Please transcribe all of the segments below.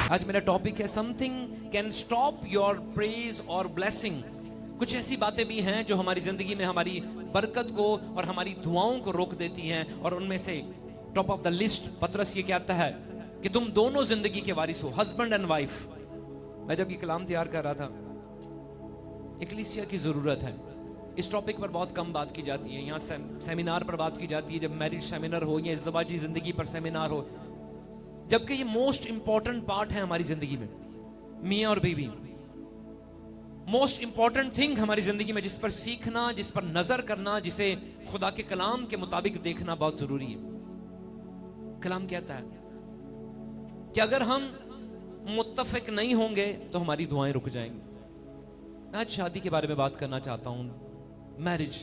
آج میرا ٹاپک ہے something can stop your praise or blessing. کچھ ایسی باتیں بھی ہیں جو ہماری زندگی میں ہماری برکت کو اور ہماری دعاؤں کو روک دیتی ہیں، اور ان میں سے ٹاپ آف دا لسٹ پطرس یہ کہتا ہے کہ تم دونوں زندگی کے وارث ہو، ہسبینڈ اینڈ وائف. میں جب یہ کلام تیار کر رہا تھا، اکلیسیا کی ضرورت ہے. اس ٹاپک پر بہت کم بات کی جاتی ہے. یہاں سیمینار پر بات کی جاتی ہے، جب میرج سیمینار ہو یا ازدواجی زندگی پر سیمینار ہو، جبکہ یہ موسٹ امپورٹنٹ پارٹ ہے ہماری زندگی میں. میاں اور بیوی موسٹ امپورٹنٹ تھنگ ہماری زندگی میں، جس پر سیکھنا، جس پر نظر کرنا، جسے خدا کے کلام کے مطابق دیکھنا بہت ضروری ہے. کلام کہتا ہے کہ اگر ہم متفق نہیں ہوں گے تو ہماری دعائیں رک جائیں گی. میں آج شادی کے بارے میں بات کرنا چاہتا ہوں. میرج،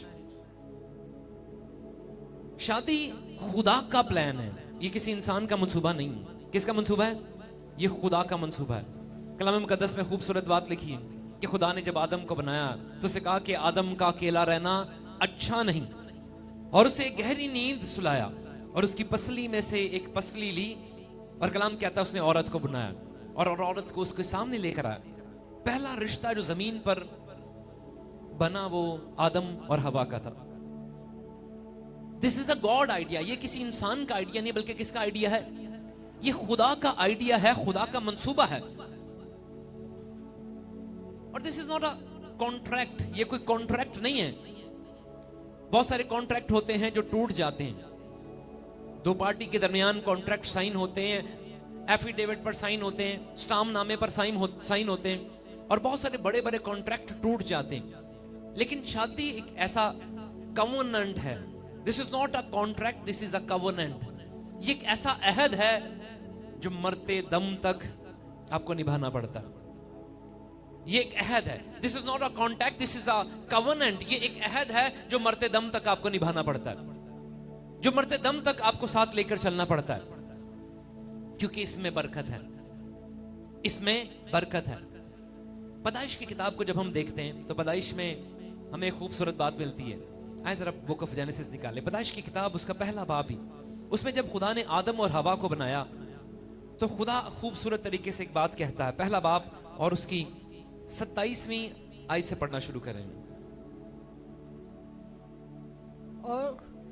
شادی خدا کا پلان ہے، یہ کسی انسان کا منصوبہ نہیں. کس کا منصوبہ ہے؟ یہ خدا کا منصوبہ ہے. کلام مقدس میں خوبصورت بات لکھی ہے کہ خدا نے جب آدم کو بنایا تو اسے کہا کہ آدم کا اکیلا رہنا اچھا نہیں، اور اسے گہری نیند سلایا اور اس کی پسلی میں سے ایک پسلی لی، اور کلام کہتا ہے اس نے عورت کو بنایا اور عورت کو اس کے سامنے لے کر آیا. پہلا رشتہ جو زمین پر بنا وہ آدم اور حوا کا تھا. دس از اے گاڈ آئیڈیا. یہ کسی انسان کا آئیڈیا نہیں، بلکہ کس کا آئیڈیا ہے؟ یہ خدا کا آئیڈیا ہے، خدا کا منصوبہ ہے. اور دس از ناٹ اے کانٹریکٹ. یہ کوئی کانٹریکٹ نہیں ہے. بہت سارے کانٹریکٹ ہوتے ہیں جو ٹوٹ جاتے ہیں. دو پارٹی کے درمیان کانٹریکٹ سائن ہوتے ہیں، ایفیڈیوٹ پر سائن ہوتے ہیں، سٹام نامے پر سائن ہوتے ہیں، اور بہت سارے بڑے بڑے کانٹریکٹ ٹوٹ جاتے ہیں. لیکن شادی ایک ایسا کوننٹ ہے. This is not a contract, this is a covenant. یہ ایک ایسا عہد ہے جو مرتے دم تک آپ کو نبھانا پڑتا ہے. یہ ایک عہد ہے. This is not a contract, this is a covenant. یہ ایک عہد ہے جو مرتے دم تک آپ کو نبھانا پڑتا ہے، جو مرتے دم تک آپ کو ساتھ لے کر چلنا پڑتا ہے، کیونکہ اس میں برکت ہے. اس میں برکت ہے. پیدائش کی کتاب کو جب ہم دیکھتے ہیں تو پیدائش میں ہمیں خوبصورت بات ملتی ہے. آئے ذرا بک آف جینیسس نکالے. پیدائش کی کتاب اس کا پہلا باب ہی، اس میں جب خدا نے آدم اور حوا کو بنایا تو خدا خوبصورت طریقے سے ایک بات کہتا ہے. پہلا باب اور اس کی 27ویں آیت سے پڑھنا شروع کریں.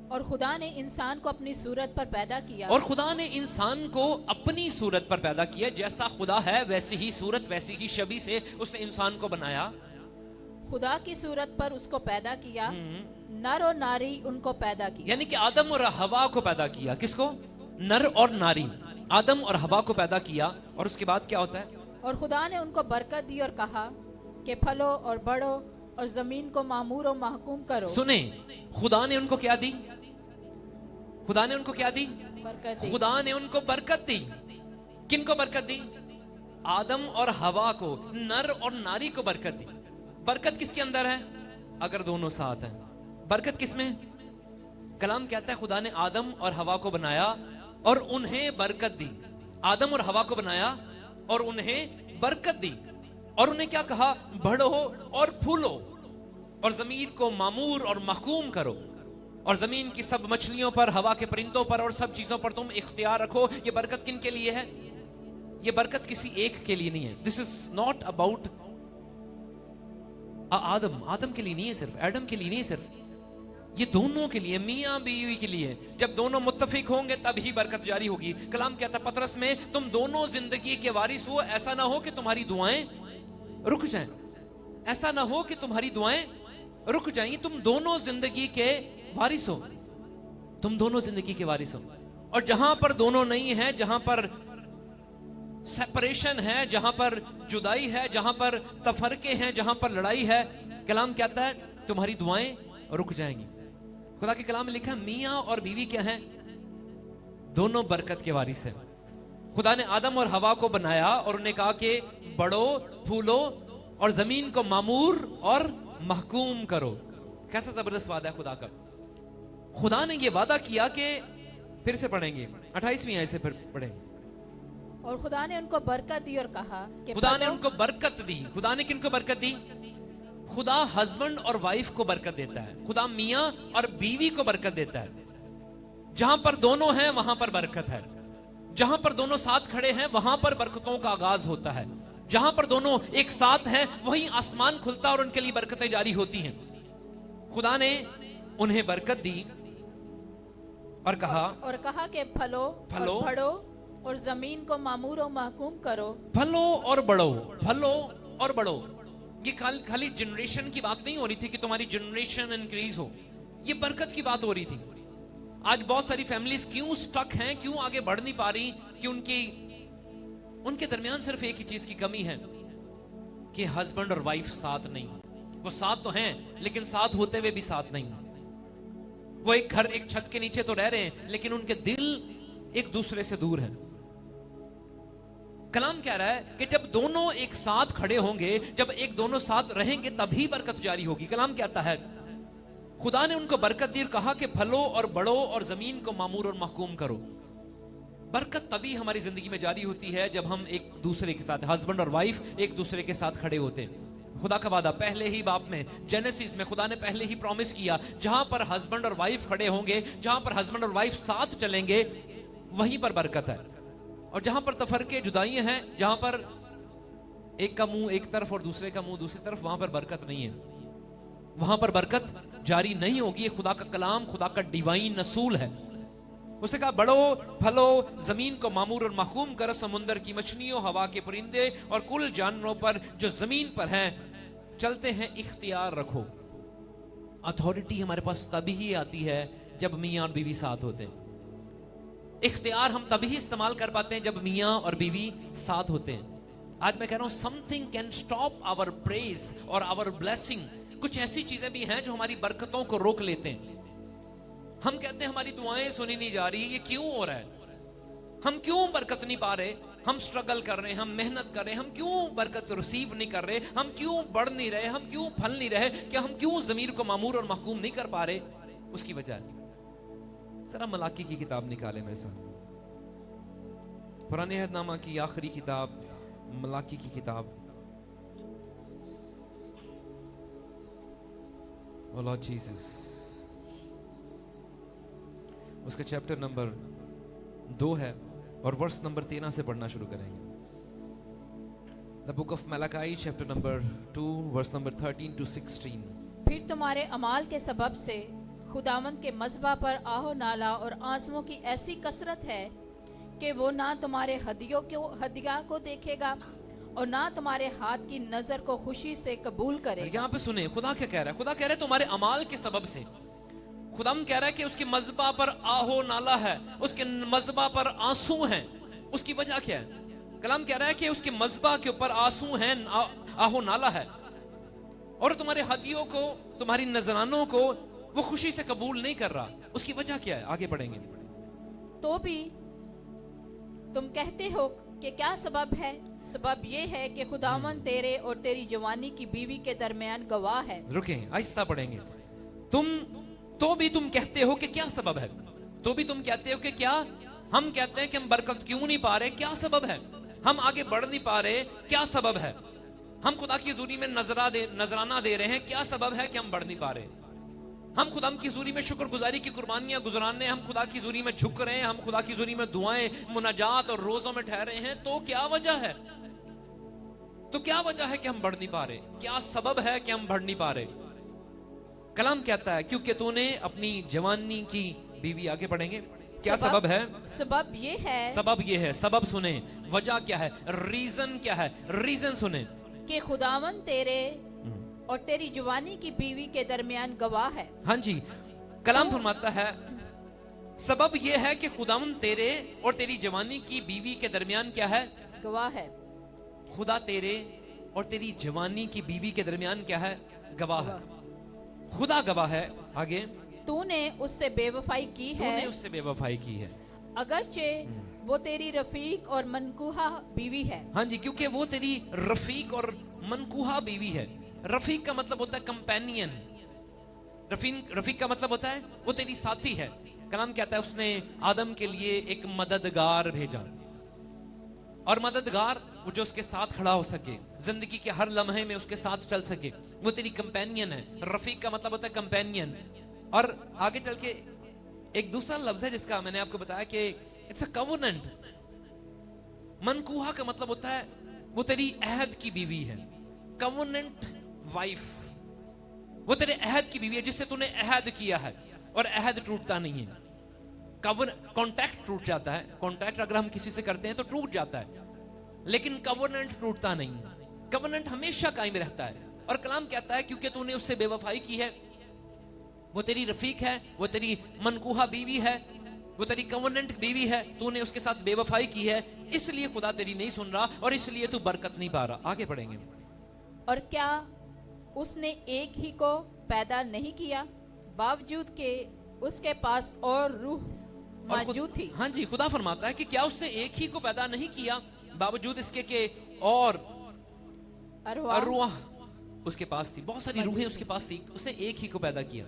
اور خدا نے انسان کو اپنی صورت پر پیدا کیا. اور خدا نے انسان کو اپنی صورت پر پیدا کیا. جیسا خدا ہے ویسی ہی صورت، ویسی ہی شبیہ سے اس نے انسان کو بنایا. خدا کی صورت پر اس کو پیدا کیا، نر اور ناری ان کو پیدا کیا. یعنی کہ آدم اور حوا کو پیدا کیا. کس کو؟ نر اور ناری. آدم اور حوا کو پیدا کیا. اور اس کے بعد کیا ہوتا ہے؟ اور خدا نے ان کو برکت دی اور کہا کہ پھلو اور بڑھو اور زمین کو معمور و محکوم کرو. سنیں، خدا نے ان کو کیا دی؟ خدا نے ان کو کیا دی؟ برکت دی. خدا نے ان کو برکت دی. کن کو برکت دی؟ آدم اور حوا کو، نر اور ناری کو برکت دی. برکت کس کے اندر ہے؟ اگر دونوں ساتھ ہیں. برکت کس میں؟ کلام کہتا ہے خدا نے آدم اور حوا کو بنایا اور انہیں برکت دی. آدم اور حوا کو بنایا اور انہیں برکت دی، اور انہیں کیا کہا؟ بڑھو اور پھولو اور زمین کو معمور اور محکوم کرو، اور زمین کی سب مچھلیوں پر، ہوا کے پرندوں پر اور سب چیزوں پر تم اختیار رکھو. یہ برکت کن کے لیے ہے؟ یہ برکت کسی ایک کے لیے نہیں ہے. دس از ناٹ اباؤٹ آدم کے لیے نہیں ہے، صرف ایڈم کے لیے نہیں ہے، صرف یہ دونوں کے لیے، میاں بیوی کے لیے. جب دونوں متفق ہوں گے تب ہی برکت جاری ہوگی. کلام کہتا ہے پطرس میں تم دونوں زندگی کے وارث ہو. ایسا نہ ہو کہ تمہاری دعائیں رک جائیں. ایسا نہ ہو کہ تمہاری دعائیں رک جائیں گی. تم دونوں زندگی کے وارث ہو. تم دونوں زندگی کے وارث ہو. اور جہاں پر دونوں نہیں ہیں، جہاں پر سیپریشن ہے، جہاں پر جدائی ہے، جہاں پر تفرقے ہیں، جہاں پر لڑائی ہے، کلام کہتا ہے تمہاری دعائیں رک جائیں گی. خدا کے کلام میں لکھا ہے میاں اور بیوی کیا ہیں؟ دونوں برکت کے وارث ہیں. خدا نے آدم اور حوا کو بنایا اور انہیں کہا کہ بڑھو، پھولو اور زمین کو معمور اور محکوم کرو. کیسا زبردست وعدہ ہے خدا کا. خدا نے یہ وعدہ کیا کہ، پھر سے پڑھیں گے 28ویں آیت سے پھر پڑھیں گے. اور خدا نے ان کو برکت دی اور کہا کہ خدا نے ان کو برکت دی. خدا نے کن کو برکت دی؟ خدا ہسبینڈ اور وائف کو برکت دیتا ہے. خدا میاں اور بیوی کو برکت دیتا ہے. جہاں پر دونوں ہیں وہاں پر برکت ہے. जहां पर दोनों साथ खड़े हैं वहां पर बरकतों का आगाज होता है। जहां पर दोनों एक साथ हैं वहीं आसमान खुलता और उनके लिए बरकतें जारी होती हैं। खुदा ने उन्हें बरकत दी और कहा कि फलो फलो और बढ़ो और जमीन को मामूर और महकूम करो। फलो और बढ़ो, फलो और बढ़ो। ये खाली जनरेशन की बात नहीं हो रही थी कि तुम्हारी जनरेशन इंक्रीज हो, ये बरकत की बात हो रही थी। आज बहुत सारी फैमिलीज क्यों स्टक हैं, क्यों आगे बढ़ नहीं पा रही, कि उनके दरमियान सिर्फ एक ही चीज की कमी है कि हस्बैंड और वाइफ साथ नहीं। वो साथ तो हैं लेकिन साथ होते हुए भी साथ नहीं। वो एक घर एक छत के नीचे तो रह रहे हैं लेकिन उनके दिल एक दूसरे से दूर हैं। कलाम कह रहा है कि जब दोनों एक साथ खड़े होंगे, जब एक दोनों साथ रहेंगे तभी बरकत जारी होगी। कलाम कहता है खुदा ने उनको बरकत दी और कहा कि फलो और बढ़ो और जमीन को मामूर और महकूम करो। बरकत तभी हमारी जिंदगी में जारी होती है जब हम एक दूसरे के साथ, हस्बैंड और वाइफ एक दूसरे के साथ खड़े होते हैं। खुदा का वादा पहले ही बाप में, जेनेसिस में खुदा ने पहले ही प्रॉमिस किया, जहां पर हस्बैंड और वाइफ खड़े होंगे, जहां पर हस्बैंड और वाइफ साथ चलेंगे वहीं पर बरकत है। और जहां पर तफरके जुदाइयां हैं, जहां पर एक का मुंह एक तरफ और दूसरे का मुंह दूसरी तरफ, वहां पर बरकत नहीं है, वहां पर बरकत जारी नहीं होगी। ये खुदा का कलाम, खुदा का डिवाइन असूल है। उसने कहा बढ़ो फलो, जमीन को मामूर और महकूम करो, समुंदर की मछलियों, हवा के परिंदे और कुल जानवरों पर जो जमीन पर हैं चलते हैं इख्तियार रखो। अथॉरिटी हमारे पास तभी ही आती है जब मियां और बीवी साथ होते हैं। इख्तियार हम तभी ही इस्तेमाल कर पाते हैं जब मियां और बीवी साथ होते हैं। आज मैं कह रहा हूं something can stop our praise और आवर ब्लेसिंग। कुछ ऐसी चीजें भी हैं जो हमारी बरकतों को रोक लेते हैं। हम कहते हैं हमारी दुआएं सुनी नहीं जा रही, ये क्यों हो रहा है? हम क्यों बरकत नहीं पा रहे? हम स्ट्रगल कर रहे हैं, हम मेहनत कर रहे हैं, हम क्यों बरकत रिसीव नहीं कर रहे? हम क्यों बढ़ नहीं रहे? हम क्यों फल नहीं रहे? क्या हम क्यों ज़मीर को मामूर और महकूम नहीं कर पा रहे? उसकी वजह जरा मलाकी की किताब निकाले मेरे साथ, पुराने अहदनामा की आखिरी किताब मलाकी की किताब। ओ लॉर्ड जीसस, उसका चैप्टर नंबर 2 है और वर्स नंबर 13 से पढ़ना शुरू करेंगे। The book of Malachi chapter number 2 verse number 13 to 16। फिर तुम्हारे अमाल के सबब से खुदावंद के मज़बा पर आहो नाला और आंसुओं की ऐसी कसरत है कि वो ना तुम्हारे हदिया को देखेगा और ना तुम्हारे हाथ की नजर को खुशी से कबूल करेगा। यहाँ पे सुने खुदा क्या कह रहा है। खुदा कह रहा है तुम्हारे अमाल के सबब से। खुदाम कह रहा है कि उसकी मज़बा पर आहो नाला है, उसके मज़बा पर आंसू हैं। उसकी वजह क्या है? कलाम कह रहा है कि उसके मज़बा के ऊपर आंसू हैं, आहो नाला है, और तुम्हारे हदियों को, तुम्हारी नजरानों को वो खुशी से कबूल नहीं कर रहा। उसकी वजह क्या है? आगे बढ़ेंगे। तो भी तुम कहते हो कि क्या सबब है? सबब ये है कि खुदावंद तेरे और तेरी जवानी की बीवी के दरमियान गवाह है। रुकें, आहिस्ता पढ़ेंगे। तो भी तुम कहते हो कि क्या सबब है? तो भी तुम कहते हो कि क्या? हम कहते हैं कि हम बरकत क्यों नहीं पा रहे, क्या सबब है? हम आगे बढ़ नहीं पा रहे, क्या सबब है? हम खुदा की हुजूरी में नजराना दे रहे हैं, क्या सबब है कि हम बढ़ नहीं पा रहे? हम खुदा की हुजूरी में शुक्रगुजारी की कुर्बानियां गुजराने, हम खुदा की हुजूरी में झुक रहे हैं, हम खुदा की हुजूरी में दुआएं, मुनाजात और रोजों में ठहरे हैं, तो क्या वजह है? तो क्या वजह है कि हम बढ़ नहीं पा रहे? क्या सबब है कि हम बढ़ नहीं पा रहे? कलाम कहता है क्योंकि तूने अपनी जवानी की बीवी, आगे बढ़ेंगे, क्या सबब है? सबब ये है, सबब ये है, सबब सुने, वजह क्या है, रीजन क्या है, रीजन सुने कि खुदावंद तेरे और तेरी जवानी की बीवी के दरमियान गवाह है। हाँ जी, कलाम फरमाता है सबब ये है कि खुदावंद तेरे और तेरी जवानी की बीवी के दरमियान क्या है? गवाह है। खुदा तेरे और तेरी जवानी की बीवी के दरमियान क्या है? गवाह है। खुदा गवाह है। आगे, तूने उससे बेवफाई की है, तूने उससे बेवफाई की है, अगरचे वो तेरी रफीक और मनकूहा बीवी है। हाँ जी, क्योंकि वो तेरी रफीक और मनकूहा बीवी है। रफीक का मतलब होता है कंपेनियन। रफीक का मतलब होता है वो तेरी साथी है। कलाम कहता है उसने आदम के लिए एक मददगार भेजा, और मददगार वो जो उसके साथ खड़ा हो सके, जिंदगी के हर लम्हे में उसके साथ चल सके, वो तेरी कंपेनियन है। रफीक का मतलब होता है कंपेनियन। और आगे चल के एक दूसरा लफ्ज है जिसका मैंने आपको बताया कि इट्स अ कवनेंट। मनकूहा का मतलब होता है वो तेरी अहद की बीवी है, कवनेंट वाइफ, वो तेरे अहद की बीवी है जिससे तूने अहद किया है, और अहद टूटता नहीं है। कॉन्ट्रैक्ट टूट जाता है, कॉन्ट्रैक्ट अगर हम किसी से करते हैं तो टूट जाता है, लेकिन कवनेंट टूटता नहीं, कवनेंट हमेशा कायम रहता है। और कलाम कहता है क्योंकि तूने उससे बेवफाई की है, वो तेरी रफीक है, वो तेरी मनकूहा बीवी है, वो तेरी कवनेंट बीवी है, तूने उसके साथ बेवफाई की है, इसलिए खुदा तेरी नहीं सुन रहा और इसलिए तू बरकत नहीं पा रहा। आगे पढ़ेंगे। और क्या उसने एक ही को पैदा नहीं किया, बावजूद के उसके पास और रूह मौजूद थी। हाँ जी, खुदा फरमाता है कि क्या उसने एक ही को पैदा नहीं किया, बावजूद इसके के और अरवाह उसके पास थी, बहुत सारी रूहें उसके पास थी, उसने एक ही को पैदा किया।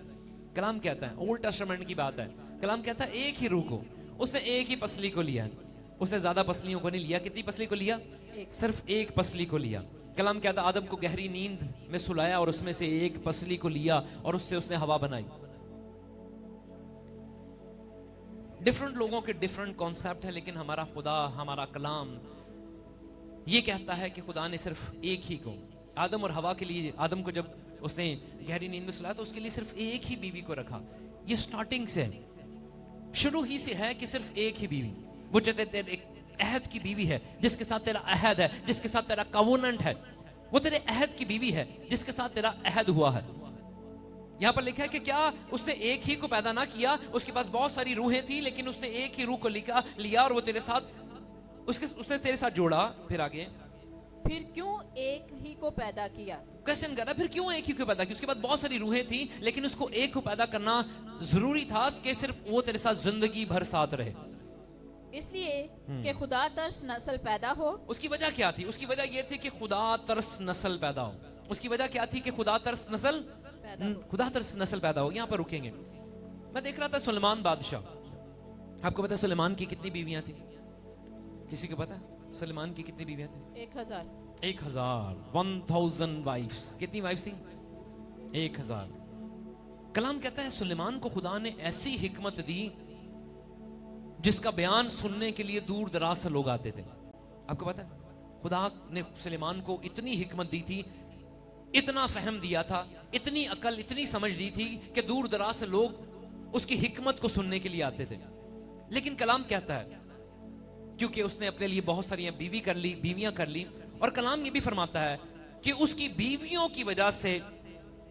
कलाम कहता है, ओल्ड टेस्टामेंट की बात है, कलाम कहता है एक ही रूह को, उसने एक ही पसली को लिया, उसने ज्यादा पसलियों को नहीं लिया। कितनी पसली को लिया? सिर्फ एक पसली को लिया। कलाम कहता है आदम को गहरी नींद में सुलाया और उसमें से एक पसली को लिया और उससे उसने हवा बनाई। डिफरेंट लोगों के डिफरेंट कॉन्सेप्ट है, लेकिन हमारा खुदा, हमारा कलाम ये कहता है कि खुदा ने सिर्फ एक ही को, आदम और हवा के लिए, आदम को जब उसने गहरी नींद में सुलाया तो उसके लिए सिर्फ एक ही बीवी को रखा। ये स्टार्टिंग से है, शुरू ही से है कि सिर्फ एक ही बीवी, वो तेरे एक अहद की बीवी है जिसके साथ तेरा अहद है, जिसके साथ तेरा कवनेंट है, वो तेरे अहद की बीवी है जिसके साथ तेरा अहद हुआ है। यहां पर लिखा है कि क्या उसने एक ही को पैदा ना किया, उसके पास बहुत सारी रूहें थी, लेकिन उसने एक ही रूह को लिया और वो तेरे साथ उसने तेरे साथ जोड़ा। फिर आगे, फिर क्यों एक ही को पैदा किया? क्वेश्चन कर रहा है, फिर क्यों एक ही को पैदा किया? उसके बाद बहुत सारी रूहें थी, लेकिन उसको एक को पैदा करना जरूरी था कि सिर्फ वो तेरे साथ जिंदगी भर साथ रहे। इसलिए कि खुदा तरस नस्ल पैदा हो। उसकी वजह क्या थी? उसकी वजह ये थी कि खुदा तरस नस्ल पैदा हो। उसकी वजह क्या थी? कि खुदा तरस नस्ल पैदा हो। यहाँ पर रुकेंगे। मैं देख रहा था सुलेमान बादशाह, आपको पता है सुलेमान की कितनी बीवियां थी? किसी को पता है सुलेमान की कितनी बीवियां थी? 1000 वाइफ्स। कितनी वाइफ्स थी? 1000। कलाम कहता है सुलेमान को खुदा ने ऐसी हिकमत दी जिसका बयान सुनने के लिए दूर दराज से लोग आते थे। आपको पता है खुदा ने सुलेमान को इतनी हिकमत दी थी, इतना फहम दिया था, इतनी अकल, इतनी समझ दी थी कि दूर दराज से लोग उसकी हिकमत को सुनने के लिए आते थे। लेकिन कलाम कहता है क्योंकि उसने अपने लिए बहुत सारी बीवियां कर ली, और कलाम ये भी फरमाता है कि उसकी बीवियों की वजह से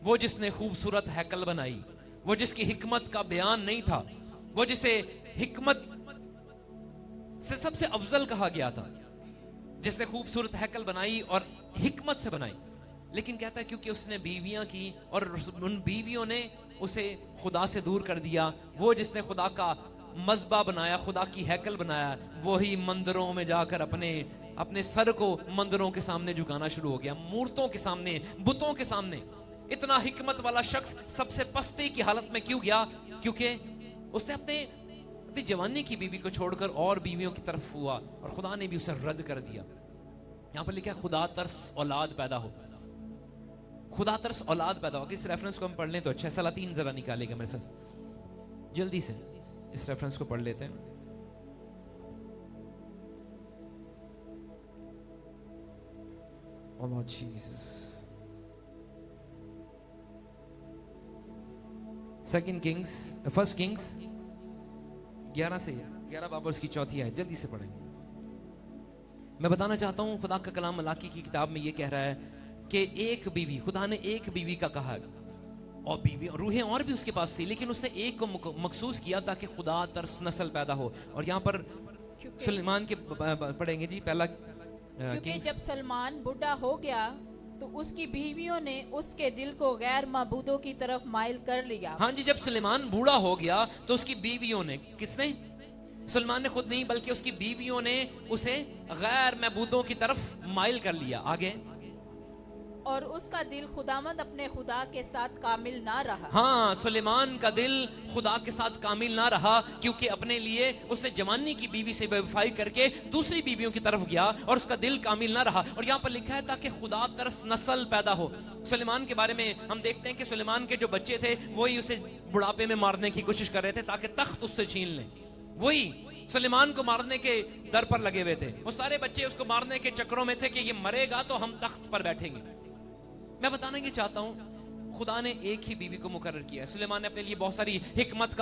वो जिसने खूबसूरत हैकल बनाई, वो जिसकी हिकमत का बयान नहीं था, वो जिसे हिकमत से सबसे अफजल कहा गया था, जिसने खूबसूरत हैकल बनाई और हिकमत से बनाई, लेकिन कहता है क्योंकि उसने बीवियां की और उन बीवियों ने उसे खुदा से दूर कर दिया, वो जिसने खुदा का मज़बा बनाया, खुदा की हैकल बनाया, वही मंदिरों में जाकर अपने सर को मंदिरों के सामने झुकाना शुरू हो गया, मूर्तों के सामने, बुतों के सामने। इतना हिकमत वाला शख्स सबसे पस्ती की हालत में क्यों गया? क्योंकि उसने अपनी जवानी की बीवी को छोड़कर और बीवियों की तरफ हुआ और खुदा ने भी उसे रद्द कर दिया। यहां पर लिखा है खुदा तरस औलाद पैदा हो, खुदा तरस औलाद पैदा हो। इस रेफरेंस को हम पढ़ लें तो अच्छा है। सलातीन जरा निकालेगा मेरे साथ जल्दी से, इस रेफरेंस को पढ़ लेते हैं। Oh Lord Jesus. First Kings 11 से 11 बाब उसकी चौथी आयत, जल्दी से पढ़ें। मैं बताना चाहता हूं खुदा का कलाम मलाकी की किताब में ये कह रहा है कि एक बीवी, खुदा ने एक बीवी का कहा, और बीवी रूहें और भी उसके पास थी, लेकिन उसने एक को मखसूस किया ताकि खुदा तरस नस्ल पैदा हो। और यहाँ पर सुलेमान के पढ़ेंगे जी पहला। क्योंकि जब सलमान बुढ़ा हो गया तो उसकी बीवियों ने उसके दिल को गैर माबूदों की तरफ माइल कर लिया। हाँ जी, जब सुलेमान बूढ़ा हो गया तो उसकी बीवियों ने, किसने? सुलेमान ने खुद नहीं बल्कि उसकी बीवियों ने उसे गैर माबूदों की तरफ माइल कर लिया। आगे, और उसका दिल खुदावंद अपने खुदा के साथ कामिल ना रहा। हाँ, सुलेमान का दिल खुदा के साथ कामिल ना रहा, क्योंकि अपने लिए उसने जवानी की बीवी से बेवफाई करके दूसरी बीवियों की तरफ गया और उसका दिल कामिल ना रहा। और यहाँ पर लिखा है ताकि खुदा तरस नस्ल पैदा हो। सुलेमान के बारे में हम देखते हैं कि सुलेमान के जो बच्चे थे वही उसे बुढ़ापे में मारने की कोशिश कर रहे थे ताकि तख्त उससे छीन लें। वही सुलेमान को मारने के दर पर लगे हुए थे। वो सारे बच्चे उसको मारने के चक्रों में थे कि ये मरेगा तो हम तख्त पर बैठेंगे। मैं बताना ये चाहता हूं, खुदा ने एक ही बीवी को मुकर्रर किया है। सुलेमान ने अपने लिए बहुत सारी हिकमत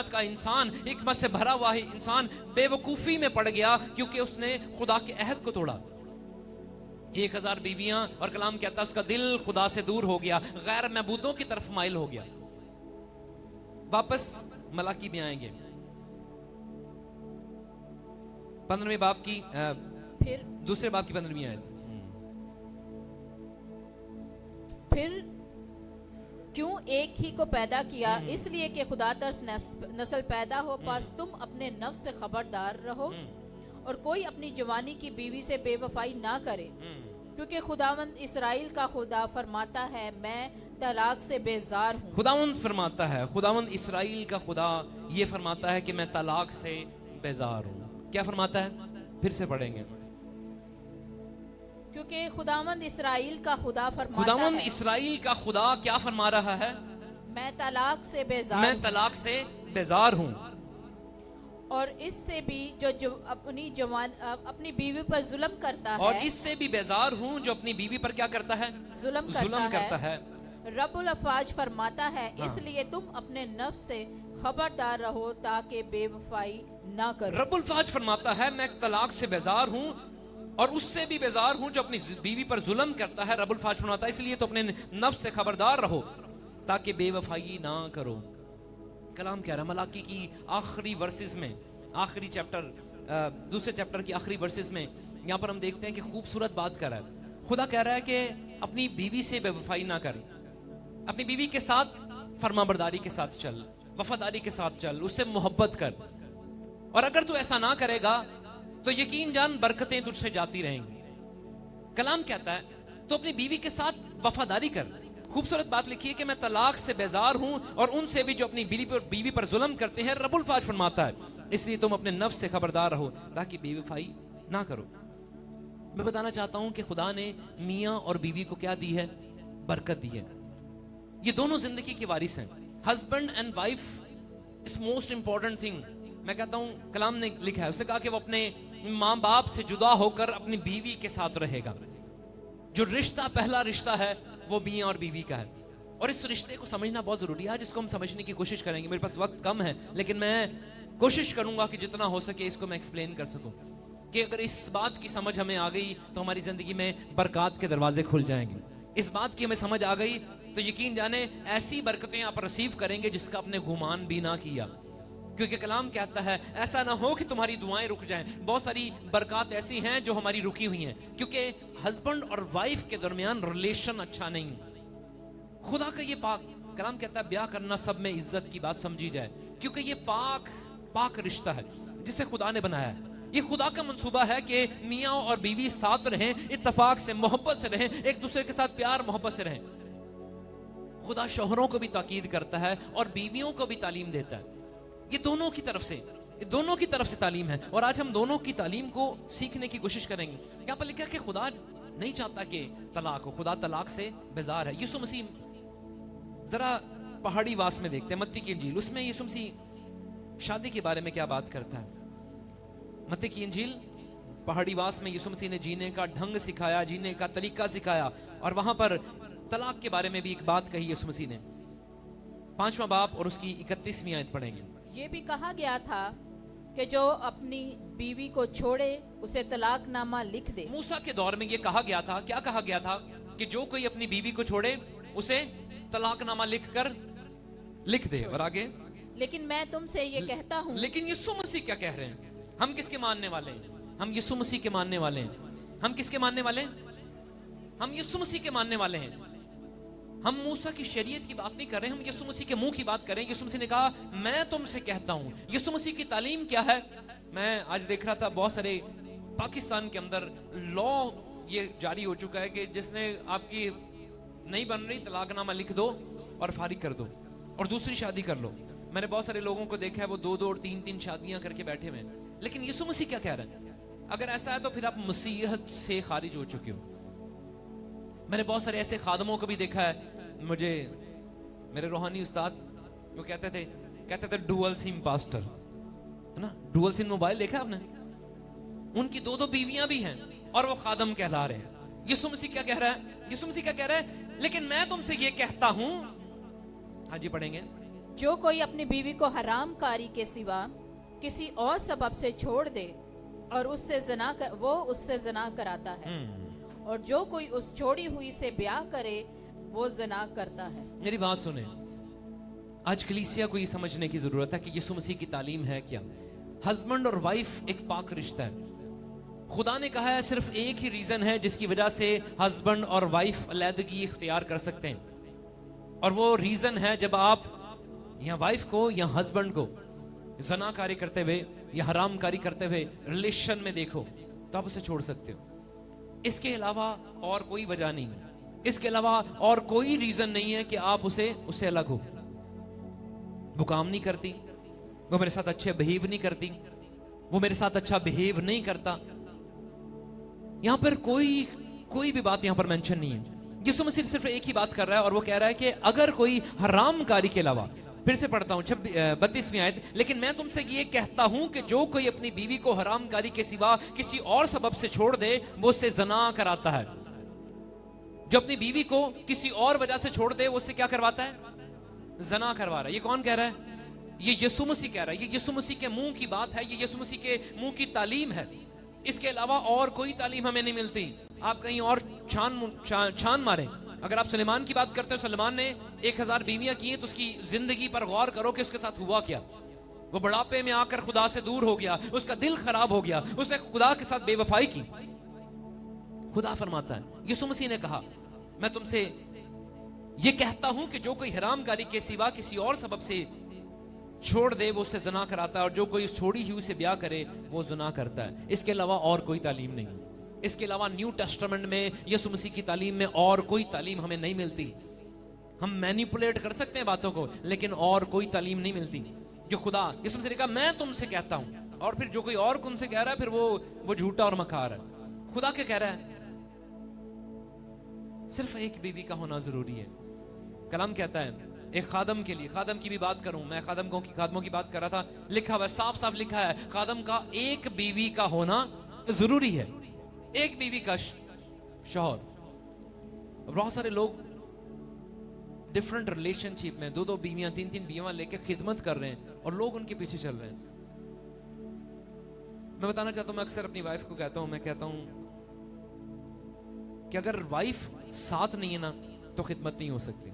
का इंसान, हिकमत से भरा हुआ इंसान बेवकूफी में पड़ गया क्योंकि उसने खुदा के अहद को तोड़ा। 1000 बीवियां, और कलाम कहता है उसका दिल खुदा से दूर हो गया, गैर महबूदों की तरफ माइल हो गया। वापस मलाकी में आएंगे 15वें बाब की फिर दूसरे बाब की 15वीं आयत। फिर क्यों एक ही को पैदा किया, इसलिए कि खुदा तरस नस्ल पैदा हो, पास तुम अपने नफ्स से खबरदार रहो और कोई अपनी जवानी की बीवी से बेवफाई ना करे, क्योंकि खुदावंद इसराइल का खुदा फरमाता है, मैं तलाक से बेजार हूँ। खुदावंद फरमाता है, खुदावंद इसराइल का खुदा ये फरमाता है कि मैं तलाक से बेजार हूँ। क्या फरमाता है? फिर से पढ़ेंगे। क्योंकि खुदावंद इसराइल का खुदा फरमाता खुदावंद है, इसराइल का खुदा क्या फरमा रहा है? मैं तलाक से बेजार मैं हूँ। तलाक से बेजार हूँ। और इससे भी जो अपनी बीवी पर जुल्म करता और है, इससे भी बेजार हूँ जो अपनी बीवी पर क्या करता है? जुल्म करता है। रब्बुल अफवाज फरमाता है, इसलिए तुम अपने नफ्स से खबरदार रहो ताकि बेवफाई ना करो। रब्बुल फाज फरमाता है, मैं तलाक से बेजार हूँ और उससे भी बेजार हूँ जो अपनी बीवी पर जुल्म करता है। रब्बुल फाज फरमाता है, इसलिए तो अपने नफ्स से खबरदार रहो ताकि बेवफाई ना करो। कलाम कह रहा है मलाकी की आखिरी वर्सेस में, आखिरी चैप्टर, दूसरे चैप्टर की आखिरी वर्सेस में यहाँ पर हम देखते हैं कि खूबसूरत बात कर रहा है। खुदा कह रहा है कि अपनी बीवी से बेवफाई ना कर, अपनी बीवी के साथ फरमाबरदारी के साथ चल, वफादारी के साथ चल, उससे मोहब्बत कर। और अगर तू ऐसा ना करेगा तो यकीन जान बरकतें तुझसे जाती रहेंगी। कलाम कहता है तो अपनी बीवी के साथ वफादारी कर। खूबसूरत बात लिखी है कि मैं तलाक से बेजार हूं और उनसे भी जो अपनी बीवी पर जुल्म करते हैं। रब्बुल फाज फरमाता है, इसलिए तुम अपने नफ्स से खबरदार रहो ताकि बेवफाई ना करो। मैं बताना चाहता हूं कि खुदा ने मियां और बीवी को क्या दी है? बरकत दी है। ये दोनों जिंदगी की वारिस हैं। Husband and wife is most important thing. मैं कहता हूं कलाम ने लिखा है, उसने कहा कि वो अपने माँ बाप से जुदा होकर अपनी बीवी के साथ रहेगा। जो रिश्ता, पहला रिश्ता है वो मियां और बीवी का है, और इस रिश्ते को समझना बहुत जरूरी है। आज इसको हम समझने की कोशिश करेंगे। मेरे पास वक्त कम है लेकिन मैं कोशिश करूंगा कि जितना हो सके इसको मैं एक्सप्लेन कर सकूं, कि अगर इस बात की समझ हमें आ गई तो हमारी जिंदगी में बरकत के दरवाजे खुल जाएंगे। इस बात की हमें समझ आ गई तो यकीन जाने ऐसी बरकतें आप रिसीव करेंगे जिसका आपने गुमान भी ना किया। क्योंकि कलाम कहता है ऐसा ना हो कि तुम्हारी दुआएं रुक जाएं। बहुत सारी बरकत ऐसी हैं जो हमारी रुकी हुई हैं क्योंकि हस्बैंड और वाइफ के दरमियान रिलेशन अच्छा नहीं। खुदा का ये पाक कलाम कहता है ब्याह करना सब में इज्जत की बात समझी जाए, क्योंकि ये पाक रिश्ता है जिसे खुदा ने बनाया है। ये खुदा का मंसूबा है कि मियाँ और बीवी साथ रहें, इत्तेफाक से, मोहब्बत से रहें, एक दूसरे के साथ प्यार मोहब्बत से रहें। खुदा शोहरों को भी ताकीद करता है और बीवियों को भी तालीम देता है। ये दोनों की तरफ से तालीम है, और आज हम दोनों की तालीम को सीखने की कोशिश करेंगे। यहाँ पर लिखा है कि खुदा नहीं चाहता कि तलाक हो, खुदा तलाक से बेजार है। यीशु मसीह, जरा पहाड़ी वास में देखते हैं मत्ती की इंजील, उसमें यीशु मसीह शादी के बारे में क्या बात करता है। मत्ती की इंजील पहाड़ी वास में यीशु मसीह ने जीने का ढंग सिखाया, जीने का तरीका सिखाया, और वहां पर तलाक के बारे में भी एक बात कही यीशु मसीह ने। 5वां बाब और उसकी 31वीं आयत पढ़ेंगे। ये भी कहा गया था कि जो अपनी बीवी को छोड़े उसे तलाकनामा लिख दे। मूसा के दौर में ये कहा गया था, क्या कहा गया था? कि जो कोई अपनी बीवी को छोड़े उसे तलाकनामा लिख दे। और आगे, लेकिन मैं तुमसे ये कहता हूँ। लेकिन यीशु मसीह क्या कह रहे हैं? हम किसके मानने वाले हैं? हम यीशु मसीह के मानने वाले हैं। हम किसके मानने वाले हैं? हम यीशु मसीह के मानने वाले हैं। हम मूसा की शरीयत की बात नहीं कर रहे, हम यीशु मसीह के मुंह की बात कर रहे हैं। यीशु मसीह ने कहा मैं तुमसे कहता हूं। यीशु मसीह की तालीम क्या है? मैं आज देख रहा था बहुत सारे पाकिस्तान के अंदर लॉ ये जारी हो चुका है कि जिसने आपकी नहीं बन रही तलाकनामा लिख दो और फारिग कर दो और दूसरी शादी कर लो। मैंने बहुत सारे लोगों को देखा है वो 2-2 और 3-3 शादियां करके बैठे हुए हैं। लेकिन यीशु मसीह क्या कह रहे हैं? अगर ऐसा है तो फिर आप मसीहत से खारिज हो चुके हो। मैंने बहुत सारे ऐसे खादमों को भी देखा है, मुझे मेरे रूहानी उस्ताद वो कहते थे डुअल सिम पास्टर। है ना, डुअल सिम मोबाइल देखा आपने, उनकी दो बीवियां भी हैं और वो खादम कहला रहे हैं। यीशु मसीह क्या कह रहा है? यीशु मसीह क्या कह रहा है? लेकिन मैं तुमसे ये कहता हूं, हाँ जी पढ़ेंगे, जो कोई अपनी बीवी को हराम कारी के सिवा किसी और सबब से छोड़ दे और वो उससे जना कराता है, और जो कोई उस छोड़ी हुई से ब्याह करे वो जना करता है। मेरी बात सुने, आज कलीसिया को ये समझने की जरूरत है कि यीशु मसीह की तालीम है क्या। हस्बैंड और वाइफ एक पाक रिश्ता है। खुदा ने कहा है सिर्फ एक ही रीजन है जिसकी वजह से हस्बैंड और वाइफ अलहदगी इख्तियार कर सकते हैं, और वो रीजन है जब आप या वाइफ को या हस्बैंड को ज़नाकारी करते हुए या हरामकारी करते हुए रिलेशन में देखो तो आप उसे छोड़ सकते हो। इसके अलावा और कोई वजह नहीं, इसके अलावा और कोई रीजन नहीं है कि आप उससे अलग हो। वो काम नहीं करती, वो मेरे साथ अच्छे बिहेव नहीं करती, वो मेरे साथ अच्छा बिहेव नहीं करता, यहां पर कोई भी बात यहां पर मेंशन नहीं है। यीशु मसीह सिर्फ एक ही बात कर रहा है और वो कह रहा है कि अगर कोई हरामकारी के अलावा, फिर से पढ़ता हूं 32वीं आयत, लेकिन मैं तुमसे ये कहता हूं कि जो कोई अपनी बीवी को हरामकारी के सिवा किसी और सबब से छोड़ दे वो उससे ज़ना कराता है। जो अपनी बीवी को किसी और वजह से छोड़ दे वो उससे क्या करवाता है? ज़ना करवा रहा है। ये कौन कह रहा है? ये यीशु मसीह कह रहा है। ये यीशु मसीह के मुंह की बात है, ये यीशु मसीह के मुंह की तालीम है। इसके अलावा और कोई तालीम हमें नहीं मिलती। आप कहीं और छान मारें। अगर आप सुलेमान की बात करते हो, सुलेमान ने 1000 बीवियां की हैं, तो उसकी जिंदगी पर गौर करो कि उसके साथ हुआ क्या। वो बुढ़ापे में आकर खुदा से दूर हो गया, उसका दिल खराब हो गया, उसने खुदा के साथ बेवफाई की। खुदा फरमाता है, यीशु मसीह ने कहा मैं तुमसे ये कहता हूं कि जो कोई हरामकारी के सिवा किसी और सबब से छोड़ दे वो उससे ज़ना कराता है, और जो कोई छोड़ी हुई से ब्याह करे वो ज़ना करता है। इसके अलावा और कोई तालीम नहीं। इसके अलावा न्यू टेस्टामेंट में यीशु मसीह की तालीम में और कोई तालीम हमें नहीं मिलती। हम मैनिपुलेट कर सकते हैं बातों को, लेकिन और कोई तालीम नहीं मिलती। जो खुदा यीशु मसीह ने कहा मैं तुमसे कहता हूं, और फिर जो कोई और तुमसे कह रहा है फिर वो झूठा और मकार है। खुदा क्या कह रहा है? सिर्फ एक बीवी का होना जरूरी है। कलाम कहता है एक खादम के लिए, खादम की भी बात करूं मैं, खादमों की बात कर रहा था, लिखा हुआ साफ साफ लिखा है खादम का एक बीवी का होना जरूरी है। एक बीवी का शौहर। बहुत सारे लोग डिफरेंट रिलेशनशिप में 2-2 बीवियां 3-3 बीवियां लेके खिदमत कर रहे हैं और लोग उनके पीछे चल रहे हैं। मैं बताना चाहता हूं, मैं अक्सर अपनी वाइफ को कहता हूं, मैं कहता हूं कि अगर वाइफ साथ नहीं है ना तो खिदमत नहीं हो सकती।